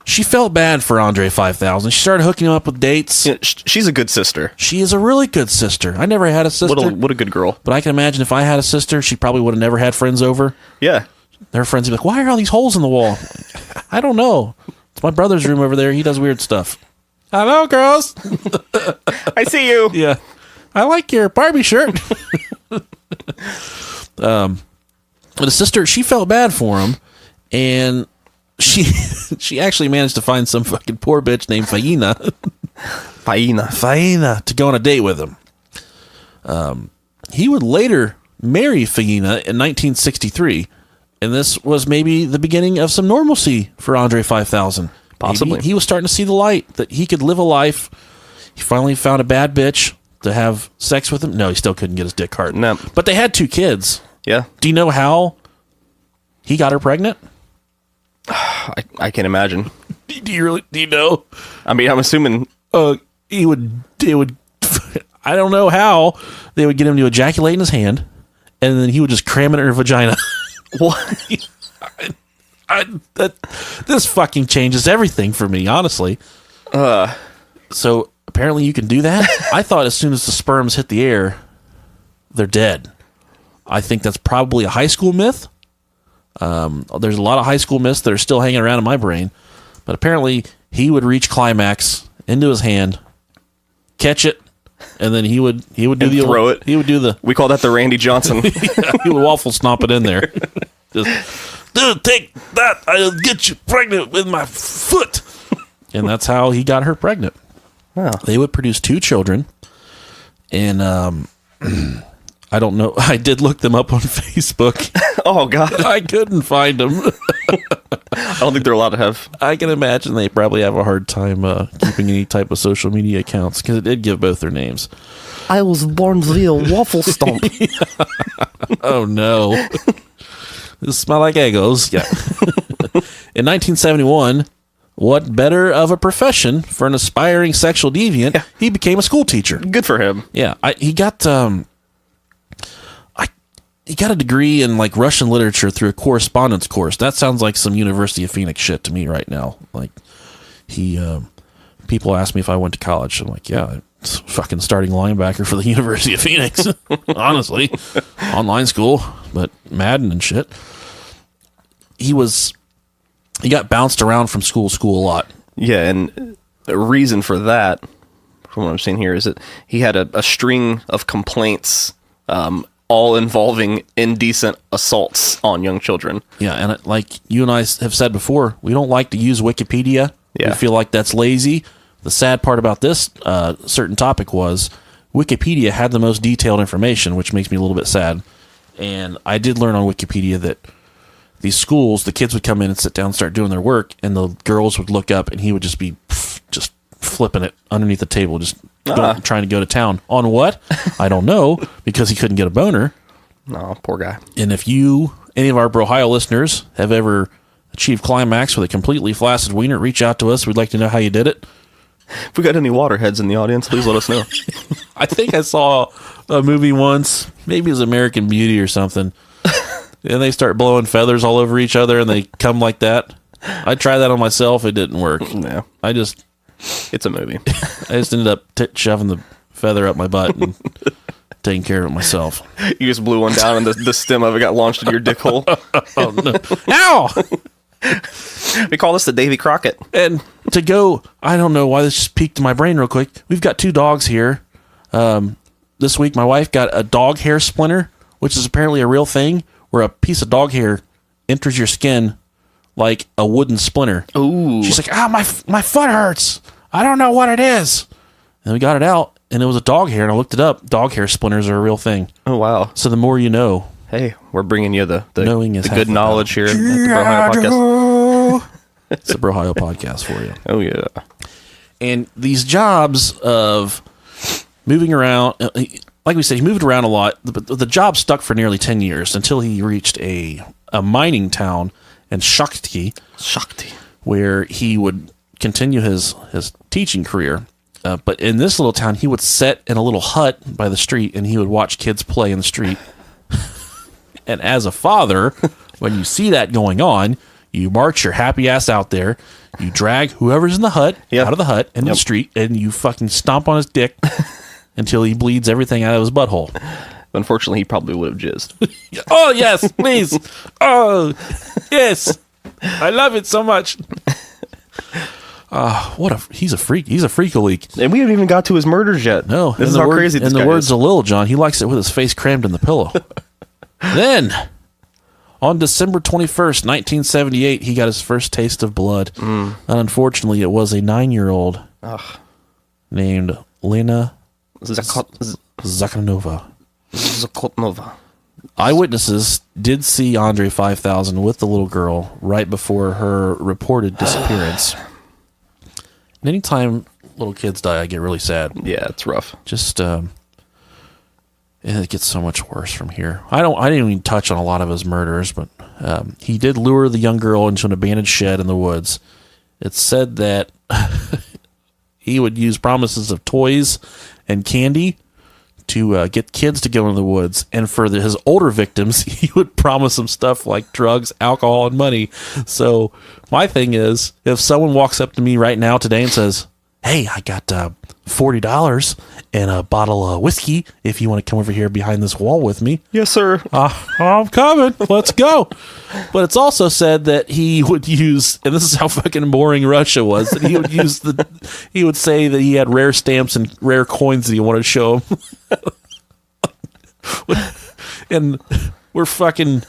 She felt bad for Andrei 5000. She started hooking him up with dates. Yeah, she's a good sister. She is a really good sister. I never had a sister. What a good girl. But I can imagine if I had a sister, she probably would have never had friends over. Yeah. Their friends would be like, why are all these holes in the wall? I don't know. It's my brother's room over there. He does weird stuff. Hello, girls. I see you. Yeah. I like your Barbie shirt. But his sister, she felt bad for him, and she actually managed to find some fucking poor bitch named Faina to go on a date with him. He would later marry Faina in 1963, and this was maybe the beginning of some normalcy for Andre 5000. Possibly. Maybe he was starting to see the light, that he could live a life. He finally found a bad bitch to have sex with him. No, he still couldn't get his dick hard. No. But they had 2 kids. Yeah. Do you know how he got her pregnant? I can imagine. Do you know? I mean, I'm assuming. It would, I don't know how they would get him to ejaculate in his hand, and then he would just cram it in her vagina. What? This fucking changes everything for me, honestly. So apparently you can do that. I thought as soon as the sperms hit the air, they're dead. I think that's probably a high school myth. There's a lot of high school myths that are still hanging around in my brain, but apparently he would reach climax into his hand, catch it, and then he would do the throw it. He would do the. We call that the Randy Johnson. He would waffle stomp it in there. Just, dude, take that! I'll get you pregnant with my foot. And that's how he got her pregnant. Wow. They would produce 2 children, and I don't know. I did look them up on Facebook. Oh, God. I couldn't find them. I don't think they're allowed to have. I can imagine they probably have a hard time keeping any type of social media accounts, because it did give both their names. I was born via waffle stomp. Oh, no. This smell like Eggos. Yeah. In 1971, what better of a profession for an aspiring sexual deviant? Yeah. He became a school teacher. Good for him. Yeah, he got he got a degree in like Russian literature through a correspondence course. That sounds like some University of Phoenix shit to me right now. Like people ask me if I went to college. I'm like, yeah, it's fucking starting linebacker for the University of Phoenix. Honestly, online school, but Madden and shit. He got bounced around from school to school a lot. Yeah, and the reason for that, from what I'm seeing here, is that he had a string of complaints, all involving indecent assaults on young children. Yeah, and like you and I have said before, we don't like to use Wikipedia. Yeah. We feel like that's lazy. The sad part about this certain topic was Wikipedia had the most detailed information, which makes me a little bit sad. And I did learn on Wikipedia that these schools, the kids would come in and sit down and start doing their work, and the girls would look up, and he would just be just flipping it underneath the table, just trying to go to town. On what? I don't know, because he couldn't get a boner. No, poor guy. And if any of our Brohio listeners have ever achieved climax with a completely flaccid wiener, reach out to us. We'd like to know how you did it. If we got any waterheads in the audience, please let us know. I think I saw a movie once, maybe it was American Beauty or something, and they start blowing feathers all over each other, and they come like that. I tried that on myself. It didn't work. No. It's a movie. I just ended up shoving the feather up my butt and taking care of it myself. You just blew one down, and the stem of it got launched into your dick hole. Oh, no. Ow! We call this the Davy Crockett. And to go, I don't know why this just peeked in my brain real quick. We've got 2 dogs here. This week, my wife got a dog hair splinter, which is apparently a real thing, where a piece of dog hair enters your skin like a wooden splinter. Ooh. She's like, my foot hurts. I don't know what it is. And we got it out, and it was a dog hair, and I looked it up. Dog hair splinters are a real thing. Oh, wow. So the more you know. Hey, we're bringing you the knowing is good knowledge here at the Brohio Podcast. It's the Brohio Podcast for you. Oh, yeah. And these jobs of moving around, like we said, he moved around a lot. The job stuck for nearly 10 years until he reached a mining town in Shakti, where he would continue his teaching career. But in this little town, he would sit in a little hut by the street, and he would watch kids play in the street. And as a father, when you see that going on, you march your happy ass out there, you drag whoever's in the hut out of the hut into the street, and you fucking stomp on his dick until he bleeds everything out of his butthole. Unfortunately, he probably would have jizzed. Oh, yes, please. Oh, yes. I love it so much. He's a freak. He's a freak-a-leak. And we haven't even got to his murders yet. No. This is how crazy this guy is. In the words of Lil Jon, he likes it with his face crammed in the pillow. Then, on December 21st, 1978, he got his first taste of blood. And unfortunately, it was a 9-year-old named Lena Zakhanova. Eyewitnesses did see Andrei 5000 with the little girl right before her reported disappearance. And anytime little kids die, I get really sad. Yeah, it's rough. Just, and it gets so much worse from here. I didn't even touch on a lot of his murders, but he did lure the young girl into an abandoned shed in the woods. It's said that he would use promises of toys and candy to get kids to go into the woods. And for his older victims, he would promise them stuff like drugs, alcohol, and money. So my thing is, if someone walks up to me right now today and says, hey, I got $40 and a bottle of whiskey if you want to come over here behind this wall with me. Yes, sir. I'm coming. Let's go. But it's also said that he would use, and this is how fucking boring Russia was, that he would say that he had rare stamps and rare coins that he wanted to show him. And we're fucking,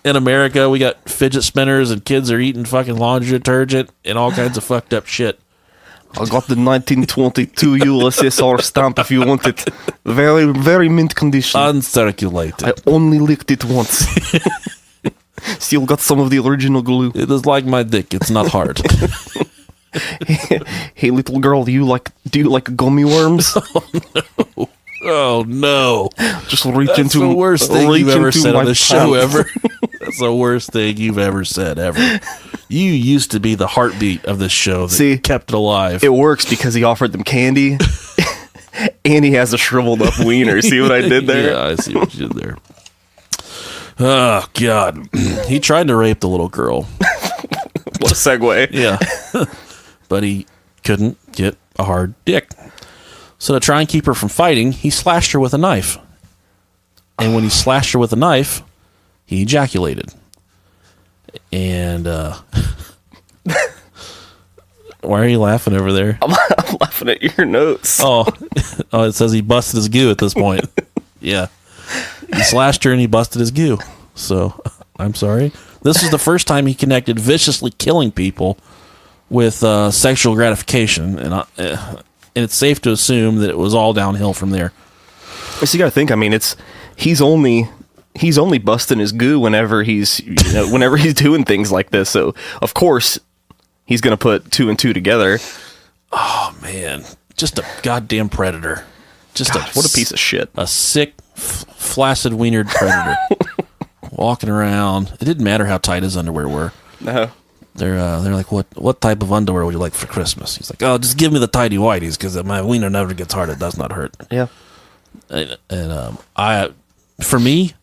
in America, we got fidget spinners and kids are eating fucking laundry detergent and all kinds of fucked up shit. I got the 1922 USSR stamp if you want it. Very, very mint condition. Uncirculated. I only licked it once. Still got some of the original glue. It is like my dick. It's not hard. Hey, little girl, do you like gummy worms? Oh no! Just reach That's into the worst thing you've ever said on my the show pants. ever. That's the worst thing you've ever said ever. You used to be the heartbeat of this show that kept it alive. It works because he offered them candy, and he has a shriveled up wiener. See what I did there? Yeah, I see what you did there. Oh God, he tried to rape the little girl. What a segue! Yeah, but he couldn't get a hard dick. So to try and keep her from fighting, he slashed her with a knife. And when he slashed her with a knife, he ejaculated. And why are you laughing over there? I'm laughing at your notes. Oh, it says he busted his goo at this point. Yeah. He slashed her and he busted his goo. So, I'm sorry. This is the first time he connected viciously killing people with sexual gratification. And it's safe to assume that it was all downhill from there. So you got to think. I mean, he's only busting his goo whenever he's doing things like this. So of course he's going to put 2 and 2 together. Oh man, just a goddamn predator. What a piece of shit. A sick, flaccid wienered predator walking around. It didn't matter how tight his underwear were. No. They're like, what type of underwear would you like for Christmas? He's like, oh, just give me the tighty whities because my wiener never gets hard. It does not hurt. Yeah. And for me,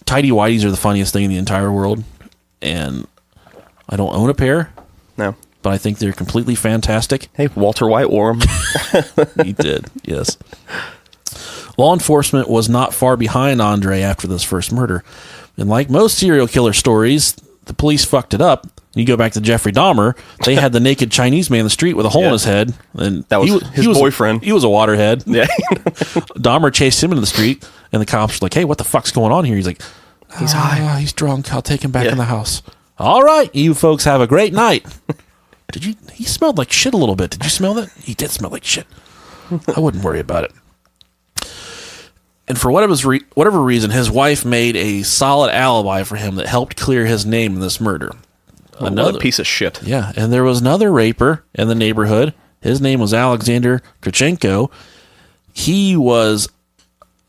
tighty whities are the funniest thing in the entire world. And I don't own a pair. No. But I think they're completely fantastic. Hey, Walter White wore them. He did, yes. Law enforcement was not far behind Andrei after this first murder. And like most serial killer stories, the police fucked it up. You go back to Jeffrey Dahmer, they had the naked Chinese man in the street with a hole in his head. And that was his boyfriend. He was a waterhead. Yeah. Dahmer chased him into the street, and the cops were like, hey, what the fuck's going on here? He's like, he's high. He's drunk. I'll take him back in the house. All right, you folks have a great night. He smelled like shit a little bit. Did you smell that? He did smell like shit. I wouldn't worry about it. And for whatever reason, his wife made a solid alibi for him that helped clear his name in this murder. Another piece of shit. Yeah, and there was another raper in the neighborhood. His name was Alexander Krichenko. He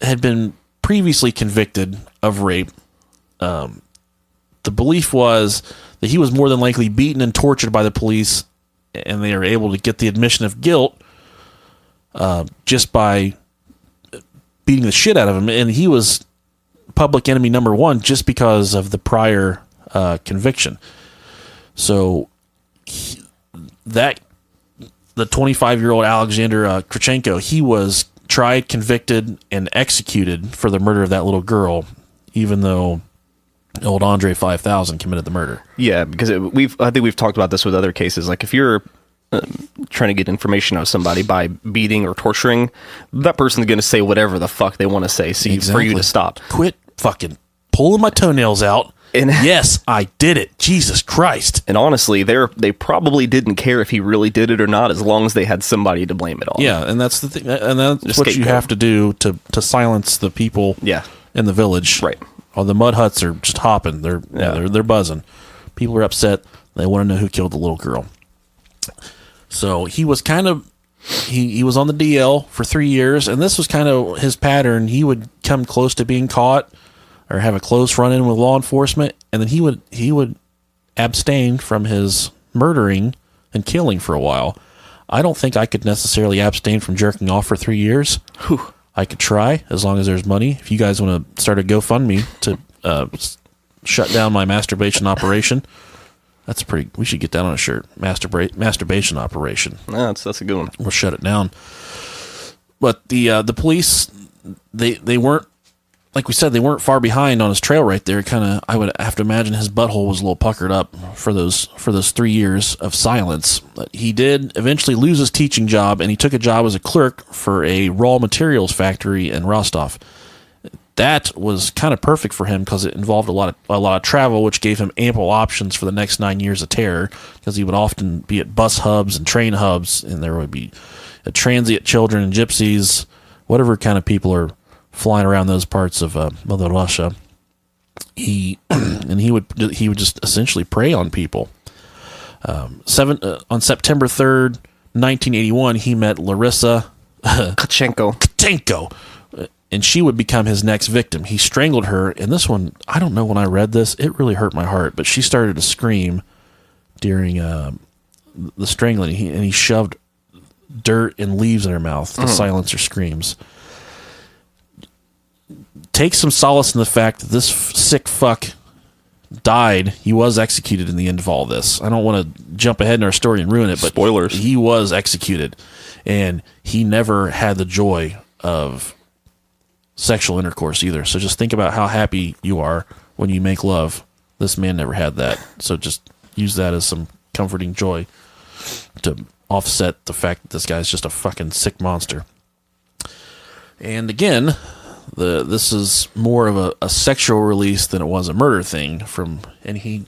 had been previously convicted of rape. The belief was that he was more than likely beaten and tortured by the police, and they were able to get the admission of guilt just by beating the shit out of him. And he was public enemy number 1 just because of the prior conviction. So the 25-year-old Alexander Krichenko, he was tried, convicted, and executed for the murder of that little girl, even though Old Andre 5000 committed the murder. Yeah, because I think we've talked about this with other cases. Like if you're trying to get information out of somebody by beating or torturing, that person's going to say whatever the fuck they want to say. So for you to stop, quit fucking pulling my toenails out. And yes, I did it. Jesus Christ. And honestly, they probably didn't care if he really did it or not, as long as they had somebody to blame it on. Yeah, and that's the thing. And that's what you have to do to silence the people. In the village. Right. Oh, the mud huts are just hopping. They're buzzing. People are upset. They want to know who killed the little girl. So he was kind of he was on the DL for 3 years, and this was kind of his pattern. He would come close to being caught or have a close run-in with law enforcement, and then he would abstain from his murdering and killing for a while. I don't think I could necessarily abstain from jerking off for 3 years. Whew. I could try, as long as there's money. If you guys want to start a GoFundMe to shut down my masturbation operation, we should get that on a shirt. Masturbation operation. Yeah, that's a good one. We'll shut it down. But the police, they weren't, like we said, they weren't far behind on his trail right there. I would have to imagine his butthole was a little puckered up for those 3 years of silence. But he did eventually lose his teaching job, and he took a job as a clerk for a raw materials factory in Rostov. That was kind of perfect for him because it involved a lot of travel, which gave him ample options for the next 9 years of terror, because he would often be at bus hubs and train hubs, and there would be transient children and gypsies, whatever kind of people are flying around those parts of Mother Russia. He would just essentially prey on people. On September 3rd, 1981, he met Larissa Kachenko, and she would become his next victim. He strangled her, and this one, I don't know, when I read this, it really hurt my heart, but she started to scream during the strangling, and he shoved dirt and leaves in her mouth to silence her screams. Take some solace in the fact that this sick fuck died. He was executed in the end of all this. I don't want to jump ahead in our story and ruin it, but spoilers. He was executed, and he never had the joy of sexual intercourse either. So just think about how happy you are when you make love. This man never had that. So just use that as some comforting joy to offset the fact that this guy's just a fucking sick monster. And again, this is more of a sexual release than it was a murder thing. And he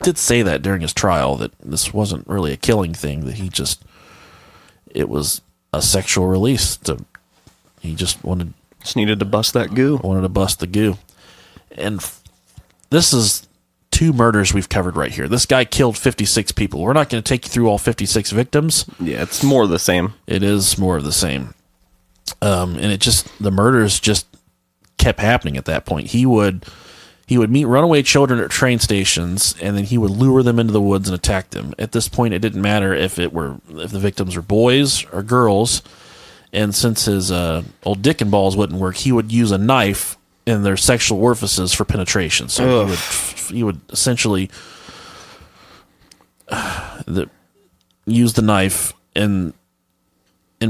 did say that during his trial, that this wasn't really a killing thing, that it was a sexual release. He just needed to bust that goo. Wanted to bust the goo. And this is 2 murders we've covered right here. This guy killed 56 people. We're not going to take you through all 56 victims. Yeah, it's more of the same. It is more of the same. And the murders just kept happening at that point. He would meet runaway children at train stations, and then he would lure them into the woods and attack them. At this point, it didn't matter if the victims were boys or girls. And since his old dick and balls wouldn't work, he would use a knife in their sexual orifices for penetration. So he would essentially use the knife in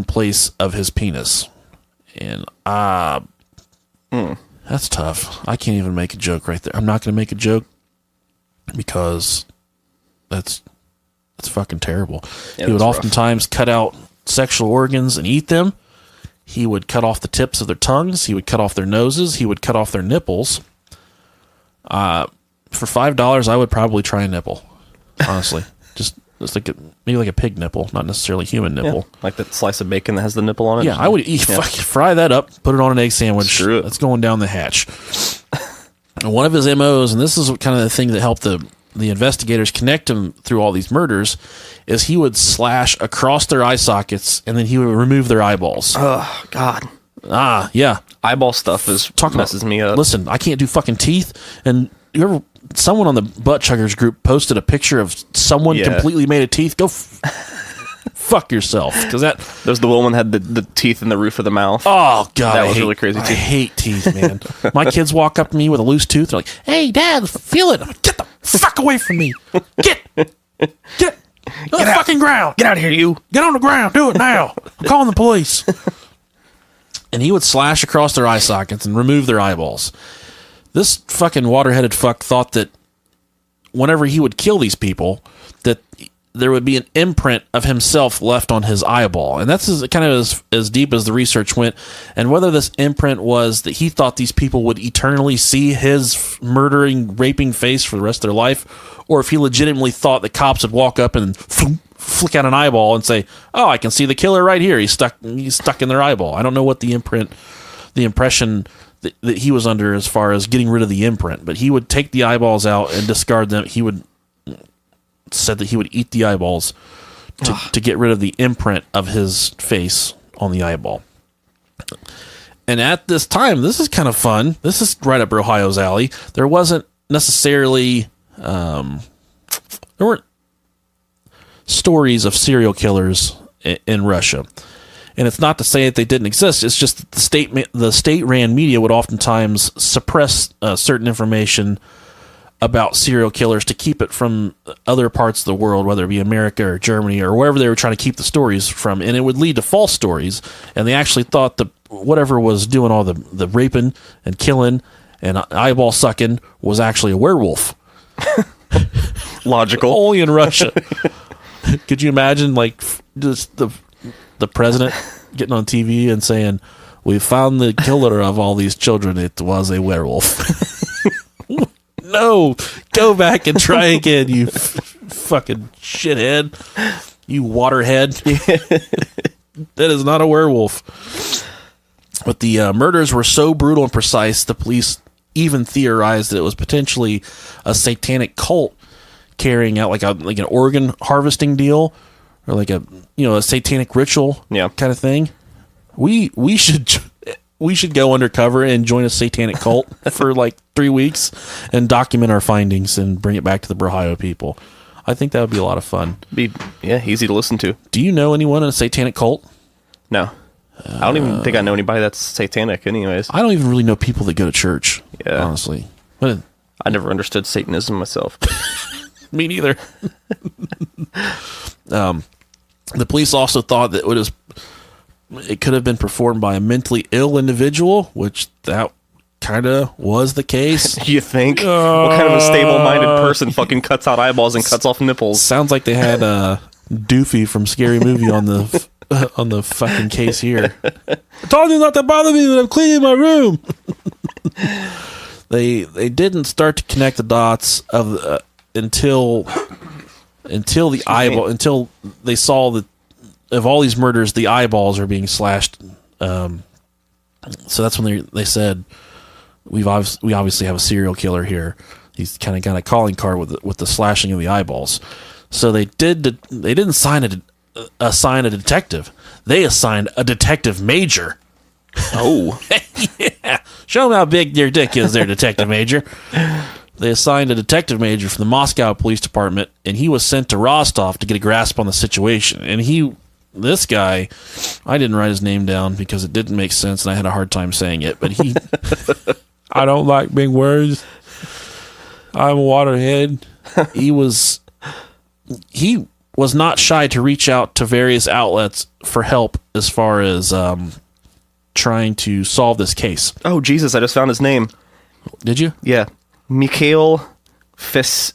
place of his penis. And that's tough. I can't even make a joke right there. I'm not going to make a joke because that's fucking terrible. Yeah, he would oftentimes cut out sexual organs and eat them. He would cut off the tips of their tongues. He would cut off their noses. He would cut off their nipples. For $5, I would probably try a nipple. Honestly, just maybe like a pig nipple, not necessarily human nipple. Yeah, like that slice of bacon that has the nipple on it. Yeah, I would fry that up, put it on an egg sandwich. Screw it. That's going down the hatch. And one of his MOs, and this is kind of the thing that helped the investigators connect him through all these murders, is he would slash across their eye sockets, and then he would remove their eyeballs. Oh, God. Yeah. Eyeball stuff messes me up. Listen, I can't do fucking teeth. And someone on the Butt Chuggers group posted a picture of someone completely made of teeth. Go fuck yourself. Because there's the woman that had the teeth in the roof of the mouth. Oh, God. That was really crazy, too. I hate teeth, man. My kids walk up to me with a loose tooth. They're like, hey, Dad, feel it. I'm like, get the fuck away from me. Get on the fucking ground. Get out of here, you. Get on the ground. Do it now. I'm calling the police. And he would slash across their eye sockets and remove their eyeballs. This fucking water-headed fuck thought that whenever he would kill these people, that there would be an imprint of himself left on his eyeball. And that's kind of as deep as the research went. And whether this imprint was that he thought these people would eternally see his murdering, raping face for the rest of their life, or if he legitimately thought the cops would walk up and flick out an eyeball and say, oh, I can see the killer right here. He's stuck in their eyeball. I don't know what the impression that he was under as far as getting rid of the imprint, but he would take the eyeballs out and discard them. Said that he would eat the eyeballs to get rid of the imprint of his face on the eyeball. And at this time, this is kind of fun. This is right up Ohio's alley. There wasn't necessarily there weren't stories of serial killers in Russia. And it's not to say that they didn't exist. It's just that the state-ran media would oftentimes suppress certain information about serial killers to keep it from other parts of the world, whether it be America or Germany or wherever they were trying to keep the stories from. And it would lead to false stories. And they actually thought that whatever was doing all the raping and killing and eyeball sucking was actually a werewolf. Logical. Only in Russia. Could you imagine, like, just the president getting on TV and saying, "We found the killer of all these children. It was a werewolf." No, go back and try again, you fucking shithead. You waterhead. That is not a werewolf. But the murders were so brutal and precise, the police even theorized that it was potentially a satanic cult carrying out like an organ harvesting deal, or like a satanic ritual kind of thing. We should go undercover and join a satanic cult for like 3 weeks and document our findings and bring it back to the Ohio people. I think that would be a lot of fun. Easy to listen to. Do you know anyone in a satanic cult? No. I don't even think I know anybody that's satanic anyways. I don't even really know people that go to church, honestly. But I never understood Satanism myself. Me neither. The police also thought that it could have been performed by a mentally ill individual, which that kind of was the case. You think? What kind of a stable-minded person fucking cuts out eyeballs and cuts off nipples? Sounds like they had Doofy from Scary Movie on the fucking case here. I told you not to bother me when I'm cleaning my room. They didn't start to connect the dots of until the eyeball, until they saw that of all these murders, the eyeballs are being slashed. So that's when they said, we obviously have a serial killer here. He's kind of got a calling card with the slashing of the eyeballs. So they didn't assign a detective. They assigned a detective major. Oh. Yeah. Show them how big their dick is there, Detective Major. They assigned a detective major from the Moscow Police Department, and he was sent to Rostov to get a grasp on the situation. And this guy, I didn't write his name down because it didn't make sense, and I had a hard time saying it. But I don't like big words. I'm a waterhead. He was not shy to reach out to various outlets for help as far as trying to solve this case. Oh, Jesus, I just found his name. Did you? Yeah. Mikhail Fisting.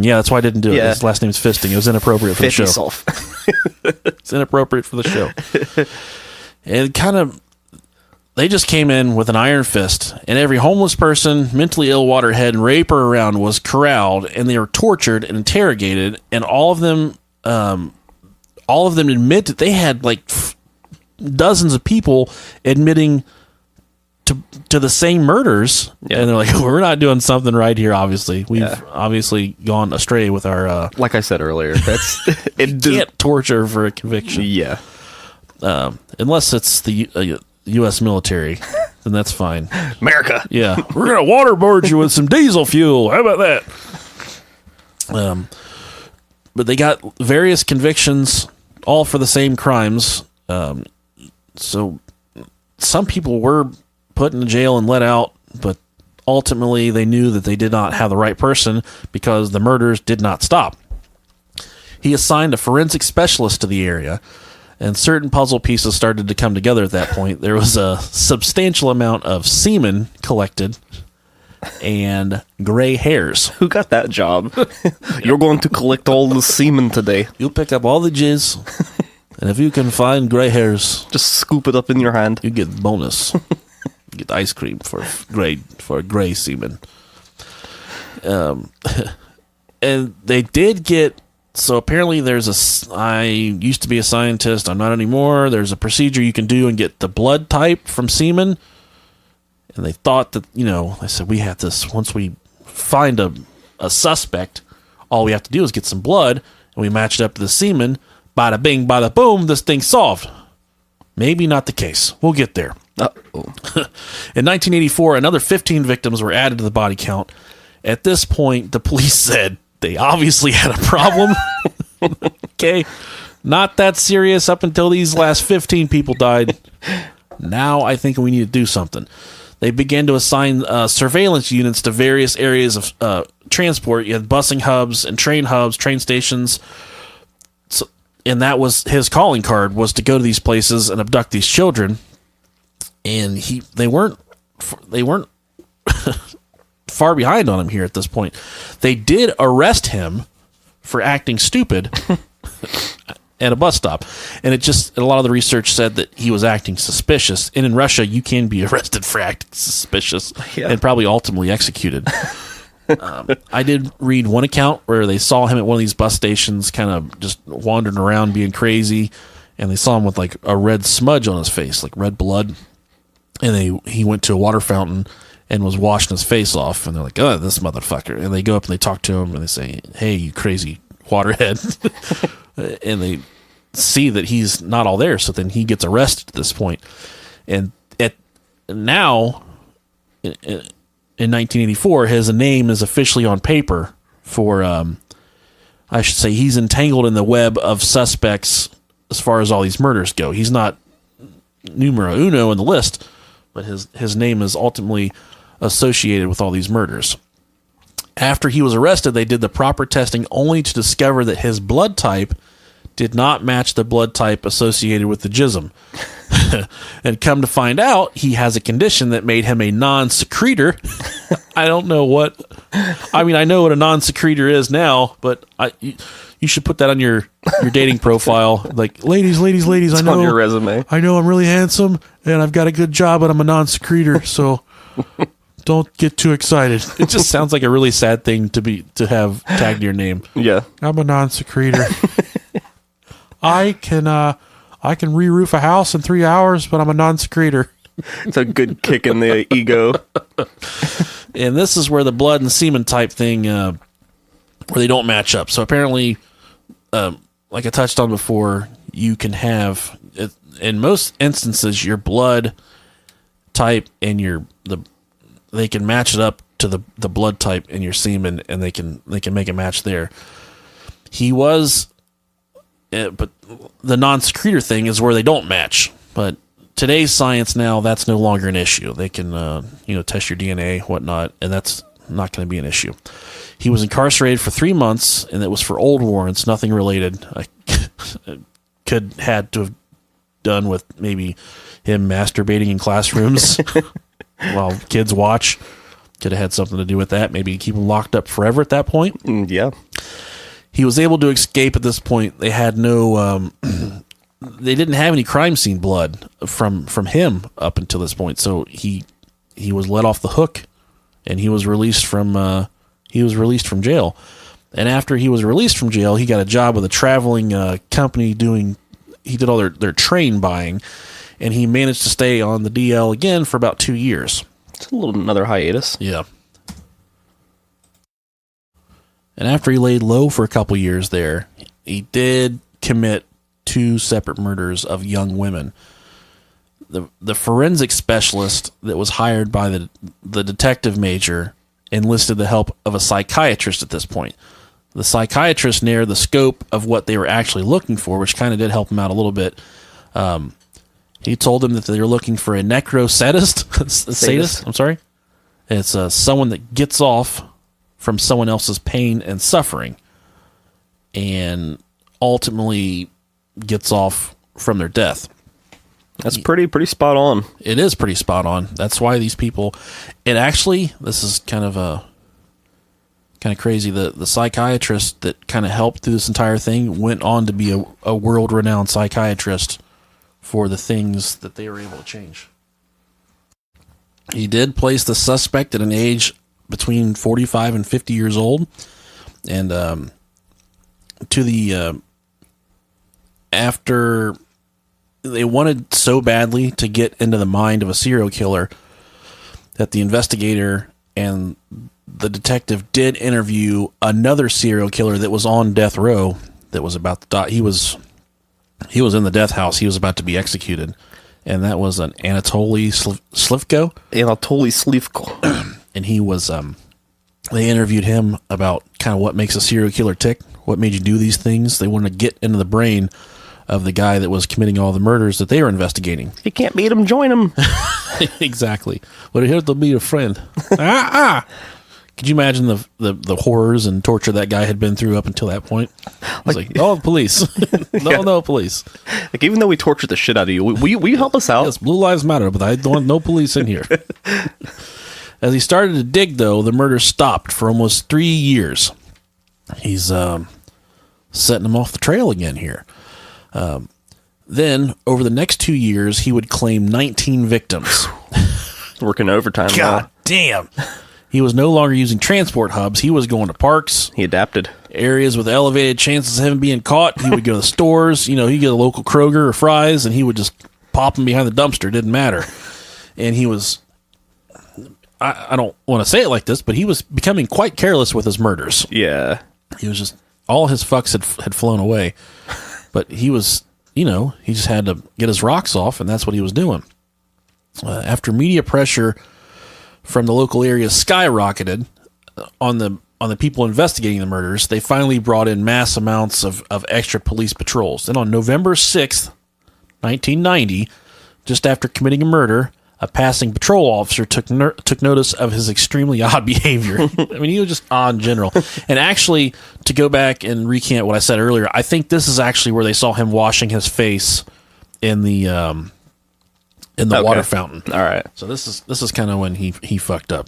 Yeah, that's why I didn't do it. His last name is Fisting. It was inappropriate for the show. It's inappropriate for the show. And they just came in with an iron fist, and every homeless person, mentally ill waterhead, and raper around was corralled, and they were tortured and interrogated, and all of them admit that they had like dozens of people admitting to the same murders, and they're like, we're not doing something right here. Obviously, we've obviously gone astray with our. Like I said earlier, you can't torture for a conviction. Yeah, unless it's the U.S. military, then that's fine. America. Yeah, we're gonna waterboard you with some diesel fuel. How about that? But they got various convictions, all for the same crimes. So some people were put in jail and let out, but ultimately they knew that they did not have the right person because the murders did not stop. He assigned a forensic specialist to the area, And certain puzzle pieces started to come together at that point. There was a substantial amount of semen collected and gray hairs. Who got that job? You're going to collect all the semen today. You pick up all the jizz, and if you can find gray hairs, just scoop it up in your hand. You get bonus. You get ice cream for gray semen. And they did get. So apparently I used to be a scientist. I'm not anymore. There's a procedure you can do and get the blood type from semen. And they thought that, they said, we have this. Once we find a suspect, all we have to do is get some blood and we match it up to the semen. Bada bing, bada boom, this thing's solved. Maybe not the case. We'll get there. Uh-oh. In 1984, another 15 victims were added to the body count. At this point, the police said, they obviously had a problem. Okay. Not that serious up until these last 15 people died. Now I think we need to do something. They began to assign surveillance units to various areas of transport. You had busing hubs and train hubs, train stations. So, and that was his calling card, was to go to these places and abduct these children. And they weren't far behind on him here at this point. They did arrest him for acting stupid at a bus stop. And a lot of the research said that he was acting suspicious. And in Russia, you can be arrested for acting suspicious and probably ultimately executed. I did read one account where they saw him at one of these bus stations kind of just wandering around being crazy. And they saw him with like a red smudge on his face, like red blood. And he went to a water fountain and was washing his face off, and they're like, oh, this motherfucker. And they go up and they talk to him, and they say, hey, you crazy waterhead. And they see that he's not all there, so then he gets arrested at this point. And now, in 1984, his name is officially on paper for, I should say, he's entangled in the web of suspects as far as all these murders go. He's not numero uno in the list, but his name is ultimately associated with all these murders. After he was arrested, they did the proper testing only to discover that his blood type did not match the blood type associated with the jism. And come to find out, he has a condition that made him a non-secretor. I don't know what... I mean, I know what a non-secretor is now, but you should put that on your dating profile. Like, ladies, I know... on your resume. I know I'm really handsome, and I've got a good job, but I'm a non-secretor, so... Don't get too excited. It just sounds like a really sad thing to have tagged your name. Yeah. I'm a non-secretor. I can re-roof a house in 3 hours, but I'm a non-secretor. It's a good kick in the ego. And this is where the blood and semen type thing, where they don't match up. So apparently, like I touched on before, you can have, in most instances, your blood type and they can match it up to the blood type in your semen, and they can make a match there. He was, but the non-secretor thing is where they don't match. But today's science now, that's no longer an issue. They can test your DNA, whatnot, and that's not going to be an issue. He was incarcerated for 3 months, and it was for old warrants, nothing related. Had to have done with maybe him masturbating in classrooms. While kids watch. Could have had something to do with that. Maybe keep him locked up forever at that point. Yeah. He was able to escape at this point. They had no... they didn't have any crime scene blood from him up until this point. So he was let off the hook, and he was released from jail. And after he was released from jail, he got a job with a traveling company he did all their train buying. And he managed to stay on the DL again for about 2 years. It's another hiatus. Yeah. And after he laid low for a couple years there, he did commit 2 separate murders of young women. The forensic specialist that was hired by the detective major enlisted the help of a psychiatrist at this point. The psychiatrist narrowed the scope of what they were actually looking for, which kind of did help him out a little bit. He told them that they were looking for a necrosadist. Sadist? I'm sorry. It's someone that gets off from someone else's pain and suffering, and ultimately gets off from their death. That's pretty spot on. It is pretty spot on. That's why these people, and actually, this is kind of crazy. The psychiatrist that kind of helped through this entire thing went on to be a world-renowned psychiatrist for the things that they were able to change. He did place the suspect at an age between 45 and 50 years old, and after they wanted so badly to get into the mind of a serial killer that the investigator and the detective did interview another serial killer that was on death row that was about to die. He was in the death house. He was about to be executed, and that was an Anatoly Slivko. Anatoly Slivko. And he was, they interviewed him about kind of what makes a serial killer tick, what made you do these things. They wanted to get into the brain of the guy that was committing all the murders that they were investigating. You can't beat him, join him. Exactly. Well, here to be a friend. Could you imagine the horrors and torture that guy had been through up until that point? He's like, oh, police. No, police. Like, even though we tortured the shit out of you, will you help us out? Yes, Blue Lives Matter, but I don't want no police in here. As he started to dig, though, the murder stopped for almost 3 years. He's setting him off the trail again here. Then, over the next 2 years, he would claim 19 victims. Working overtime. God damn. He was no longer using transport hubs. He was going to parks. He adapted. Areas with elevated chances of him being caught. He would go to the stores. You know, he'd get a local Kroger or Fry's, and he would just pop them behind the dumpster. Didn't matter. And he was... I don't want to say it like this, but he was becoming quite careless with his murders. Yeah. He was just... All his fucks had flown away. But he was... You know, he just had to get his rocks off, and that's what he was doing. After media pressure from the local area skyrocketed on the people investigating the murders, they finally brought in mass amounts of extra police patrols. Then on November 6th, 1990, just after committing a murder, a passing patrol officer took notice of his extremely odd behavior. I mean, he was just odd in general. And actually, to go back and recant what I said earlier, I think this is actually where they saw him washing his face in the water fountain. All right. So this is kind of when he fucked up.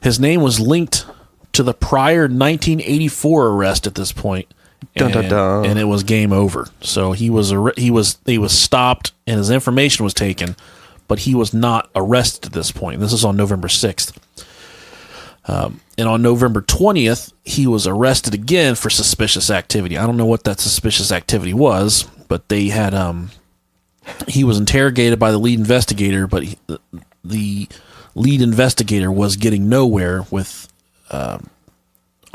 His name was linked to the prior 1984 arrest at this point, and it was game over. So he was stopped and his information was taken, but he was not arrested at this point. This is on November 6th. And on November 20th, he was arrested again for suspicious activity. I don't know what that suspicious activity was, but they had he was interrogated by the lead investigator, but the lead investigator was getting nowhere with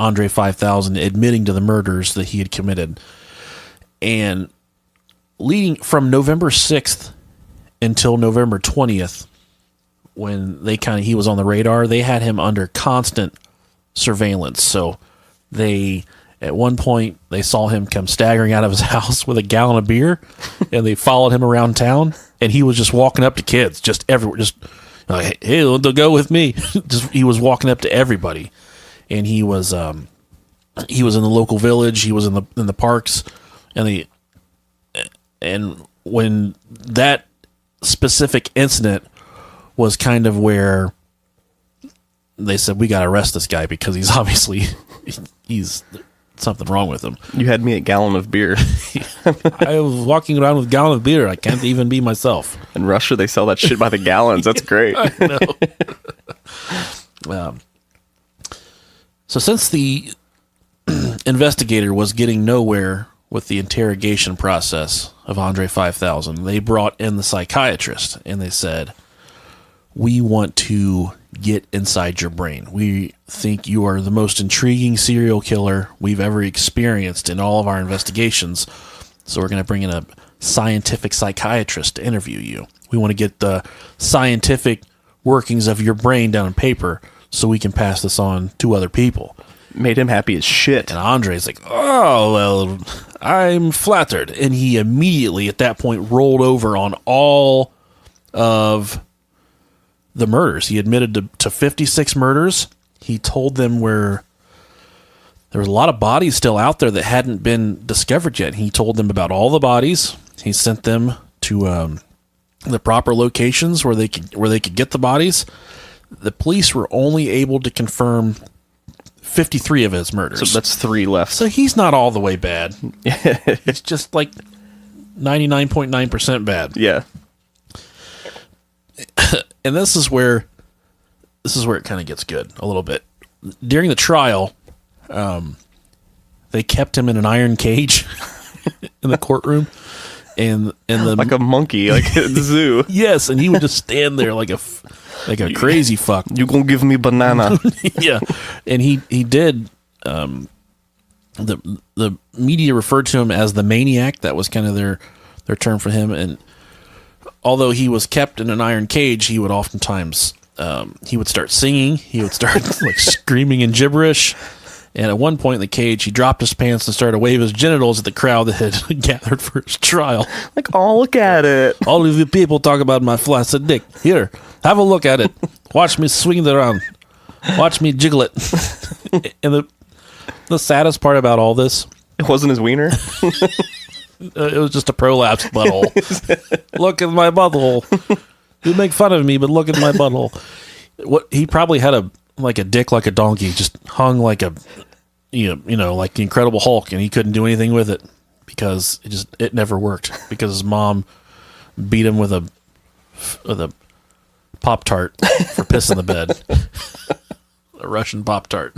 Andrei 5000 admitting to the murders that he had committed. And leading from November 6th until November 20th, when he was on the radar, they had him under constant surveillance. So at one point, they saw him come staggering out of his house with a gallon of beer, and they followed him around town, and he was just walking up to kids, just everywhere, just like, hey, they'll go with me. He was walking up to everybody, and he was in the local village, he was in the parks, and when that specific incident was kind of where they said, we got to arrest this guy because he's obviously he's something wrong with him. You had me a gallon of beer. I was walking around with a gallon of beer. I can't even be myself. In Russia, they sell that shit by the gallons. That's great. I know. So since the investigator was getting nowhere with the interrogation process of Andrei 5000, they brought in the psychiatrist, and they said, we want to get inside your brain. We think you are the most intriguing serial killer we've ever experienced in all of our investigations. So we're going to bring in a scientific psychiatrist to interview you. We want to get the scientific workings of your brain down on paper so we can pass this on to other people. Made him happy as shit. And Andrei's like, oh, well, I'm flattered. And he immediately at that point rolled over on all of the murders. He admitted to 56 murders. He told them where there was a lot of bodies still out there that hadn't been discovered yet. He told them about all the bodies. He sent them to the proper locations where they could get the bodies. The police were only able to confirm 53 of his murders. So that's 3 left. So he's not all the way bad. It's just like 99.9% bad. Yeah. And this is where it kind of gets good a little bit. During the trial, they kept him in an iron cage in the courtroom, and the like a monkey, like at the zoo. Yes, and he would just stand there like a crazy fuck. You gonna give me banana? Yeah, and he did. The media referred to him as the maniac. That was kind of their term for him. And although he was kept in an iron cage, he would oftentimes he would start singing. He would start like screaming in gibberish. And at one point in the cage, he dropped his pants and started to wave his genitals at the crowd that had gathered for his trial. Like, oh, look at it. All of you people talk about my flaccid dick. Here, have a look at it. Watch me swing it around. Watch me jiggle it. And the saddest part about all this... It wasn't his wiener? It was just a prolapsed butthole. Look at my butthole. You make fun of me, but look at my butthole. He probably had a dick like a donkey, just hung like a, like the Incredible Hulk, and he couldn't do anything with it because it never worked because his mom beat him with a Pop-Tart for pissing the bed. A Russian Pop-Tart.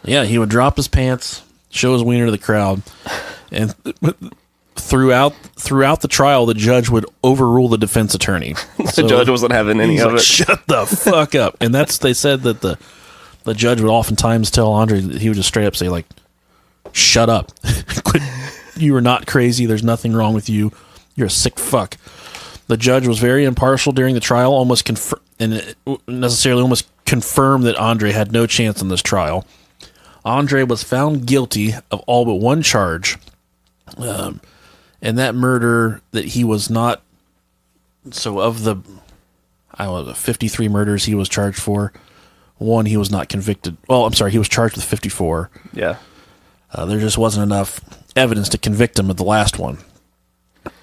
Yeah, he would drop his pants, show his wiener to the crowd, and throughout the trial, the judge would overrule the defense attorney. The judge wasn't having any of it. Shut the fuck up! And they said that the judge would oftentimes tell Andrei that he would just straight up say like, "Shut up! You are not crazy. There's nothing wrong with you. You're a sick fuck." The judge was very impartial during the trial, almost confirmed that Andrei had no chance in this trial. Andrei was found guilty of all but one charge, and that murder that he was not. So of the 53 murders he was charged for, one he was not convicted. Well, I'm sorry, he was charged with 54. Yeah, there just wasn't enough evidence to convict him of the last one.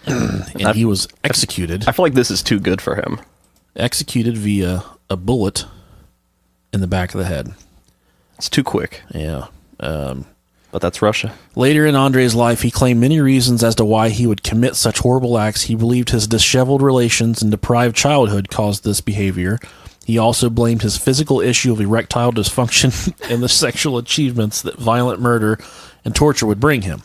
And he was executed. I feel like this is too good for him. Executed via a bullet in the back of the head. It's too quick. Yeah. But that's Russia. Later in Andrei's life, he claimed many reasons as to why he would commit such horrible acts. He believed his disheveled relations and deprived childhood caused this behavior. He also blamed his physical issue of erectile dysfunction and the sexual achievements that violent murder and torture would bring him.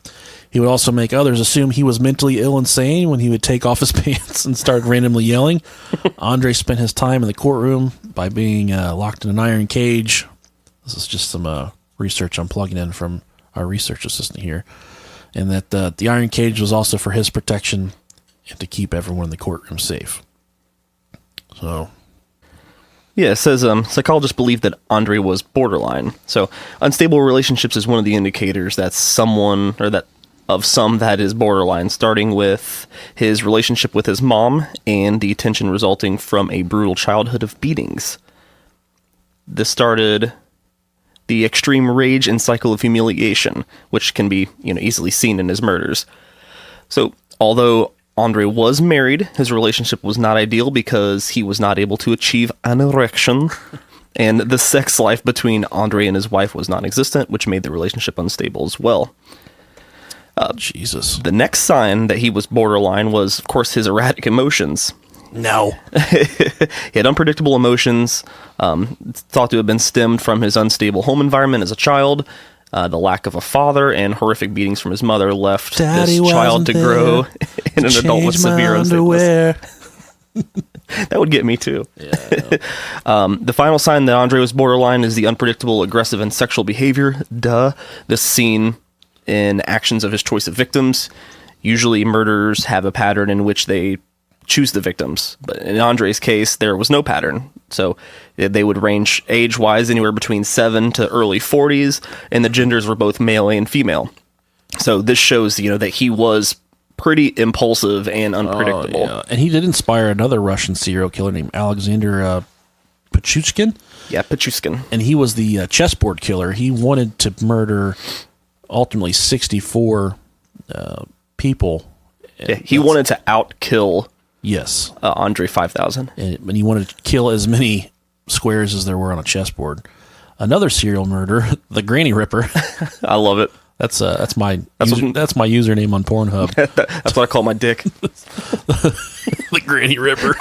He would also make others assume he was mentally ill and insane when he would take off his pants and start randomly yelling. Andrei spent his time in the courtroom by being locked in an iron cage. This is just some research I'm plugging in from our research assistant here. And that the iron cage was also for his protection and to keep everyone in the courtroom safe. So... Yeah, it says psychologists believe that Andrei was borderline. So unstable relationships is one of the indicators that some that is borderline, starting with his relationship with his mom and the tension resulting from a brutal childhood of beatings. This started the extreme rage and cycle of humiliation, which can be easily seen in his murders. So although Andrei was married, his relationship was not ideal because he was not able to achieve an erection, and the sex life between Andrei and his wife was non-existent, which made the relationship unstable as well. Jesus. The next sign that he was borderline was, of course, his erratic emotions. No. He had unpredictable emotions, thought to have been stemmed from his unstable home environment as a child. The lack of a father and horrific beatings from his mother left this child to grow in an adult with severe unstableness. That would get me too. Yeah, the final sign that Andrei was borderline is the unpredictable, aggressive, and sexual behavior. This seen in actions of his choice of victims. Usually murderers have a pattern in which they choose the victims, but in Andrei's case there was no pattern, so they would range age-wise anywhere between 7 to early 40s, and the genders were both male and female. So this shows that he was pretty impulsive and unpredictable. Yeah. And he did inspire another Russian serial killer named Alexander Pichushkin. Yeah, Pichushkin. And he was the chessboard killer. He wanted to murder ultimately 64 people. Yeah, he wanted to outkill Yes. Andrei 5000. And he wanted to kill as many squares as there were on a chessboard. Another serial murderer, the Granny Ripper. I love it. That's my username on Pornhub. That's what I call my dick. The Granny Ripper.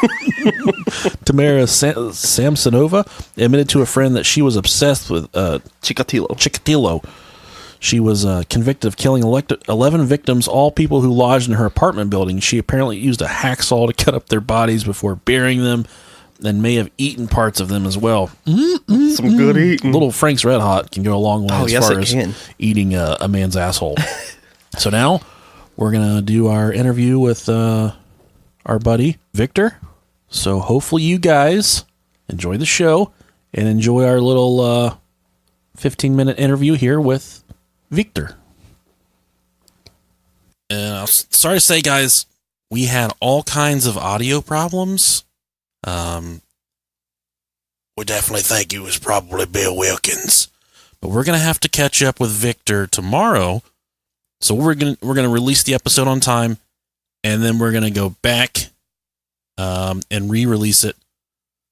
Tamara Samsonova admitted to a friend that she was obsessed with Chikatilo. She was convicted of killing 11 victims, all people who lodged in her apartment building. She apparently used a hacksaw to cut up their bodies before burying them, and may have eaten parts of them as well. Some good eating. Little Frank's Red Hot can go a long way as far as eating a man's asshole. So now we're going to do our interview with our buddy Victor. So hopefully you guys enjoy the show and enjoy our little 15-minute interview here with Victor. And I'm sorry to say, guys, we had all kinds of audio problems. We definitely think it was probably Bill Wilkins, but we're gonna have to catch up with Victor tomorrow. So we're gonna release the episode on time, and then we're gonna go back and re-release it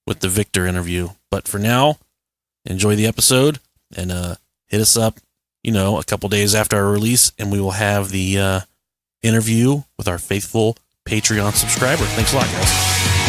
with the Victor interview. But for now, enjoy the episode and hit us up, a couple days after our release, and we will have the interview with our faithful Patreon subscriber. Thanks a lot, guys.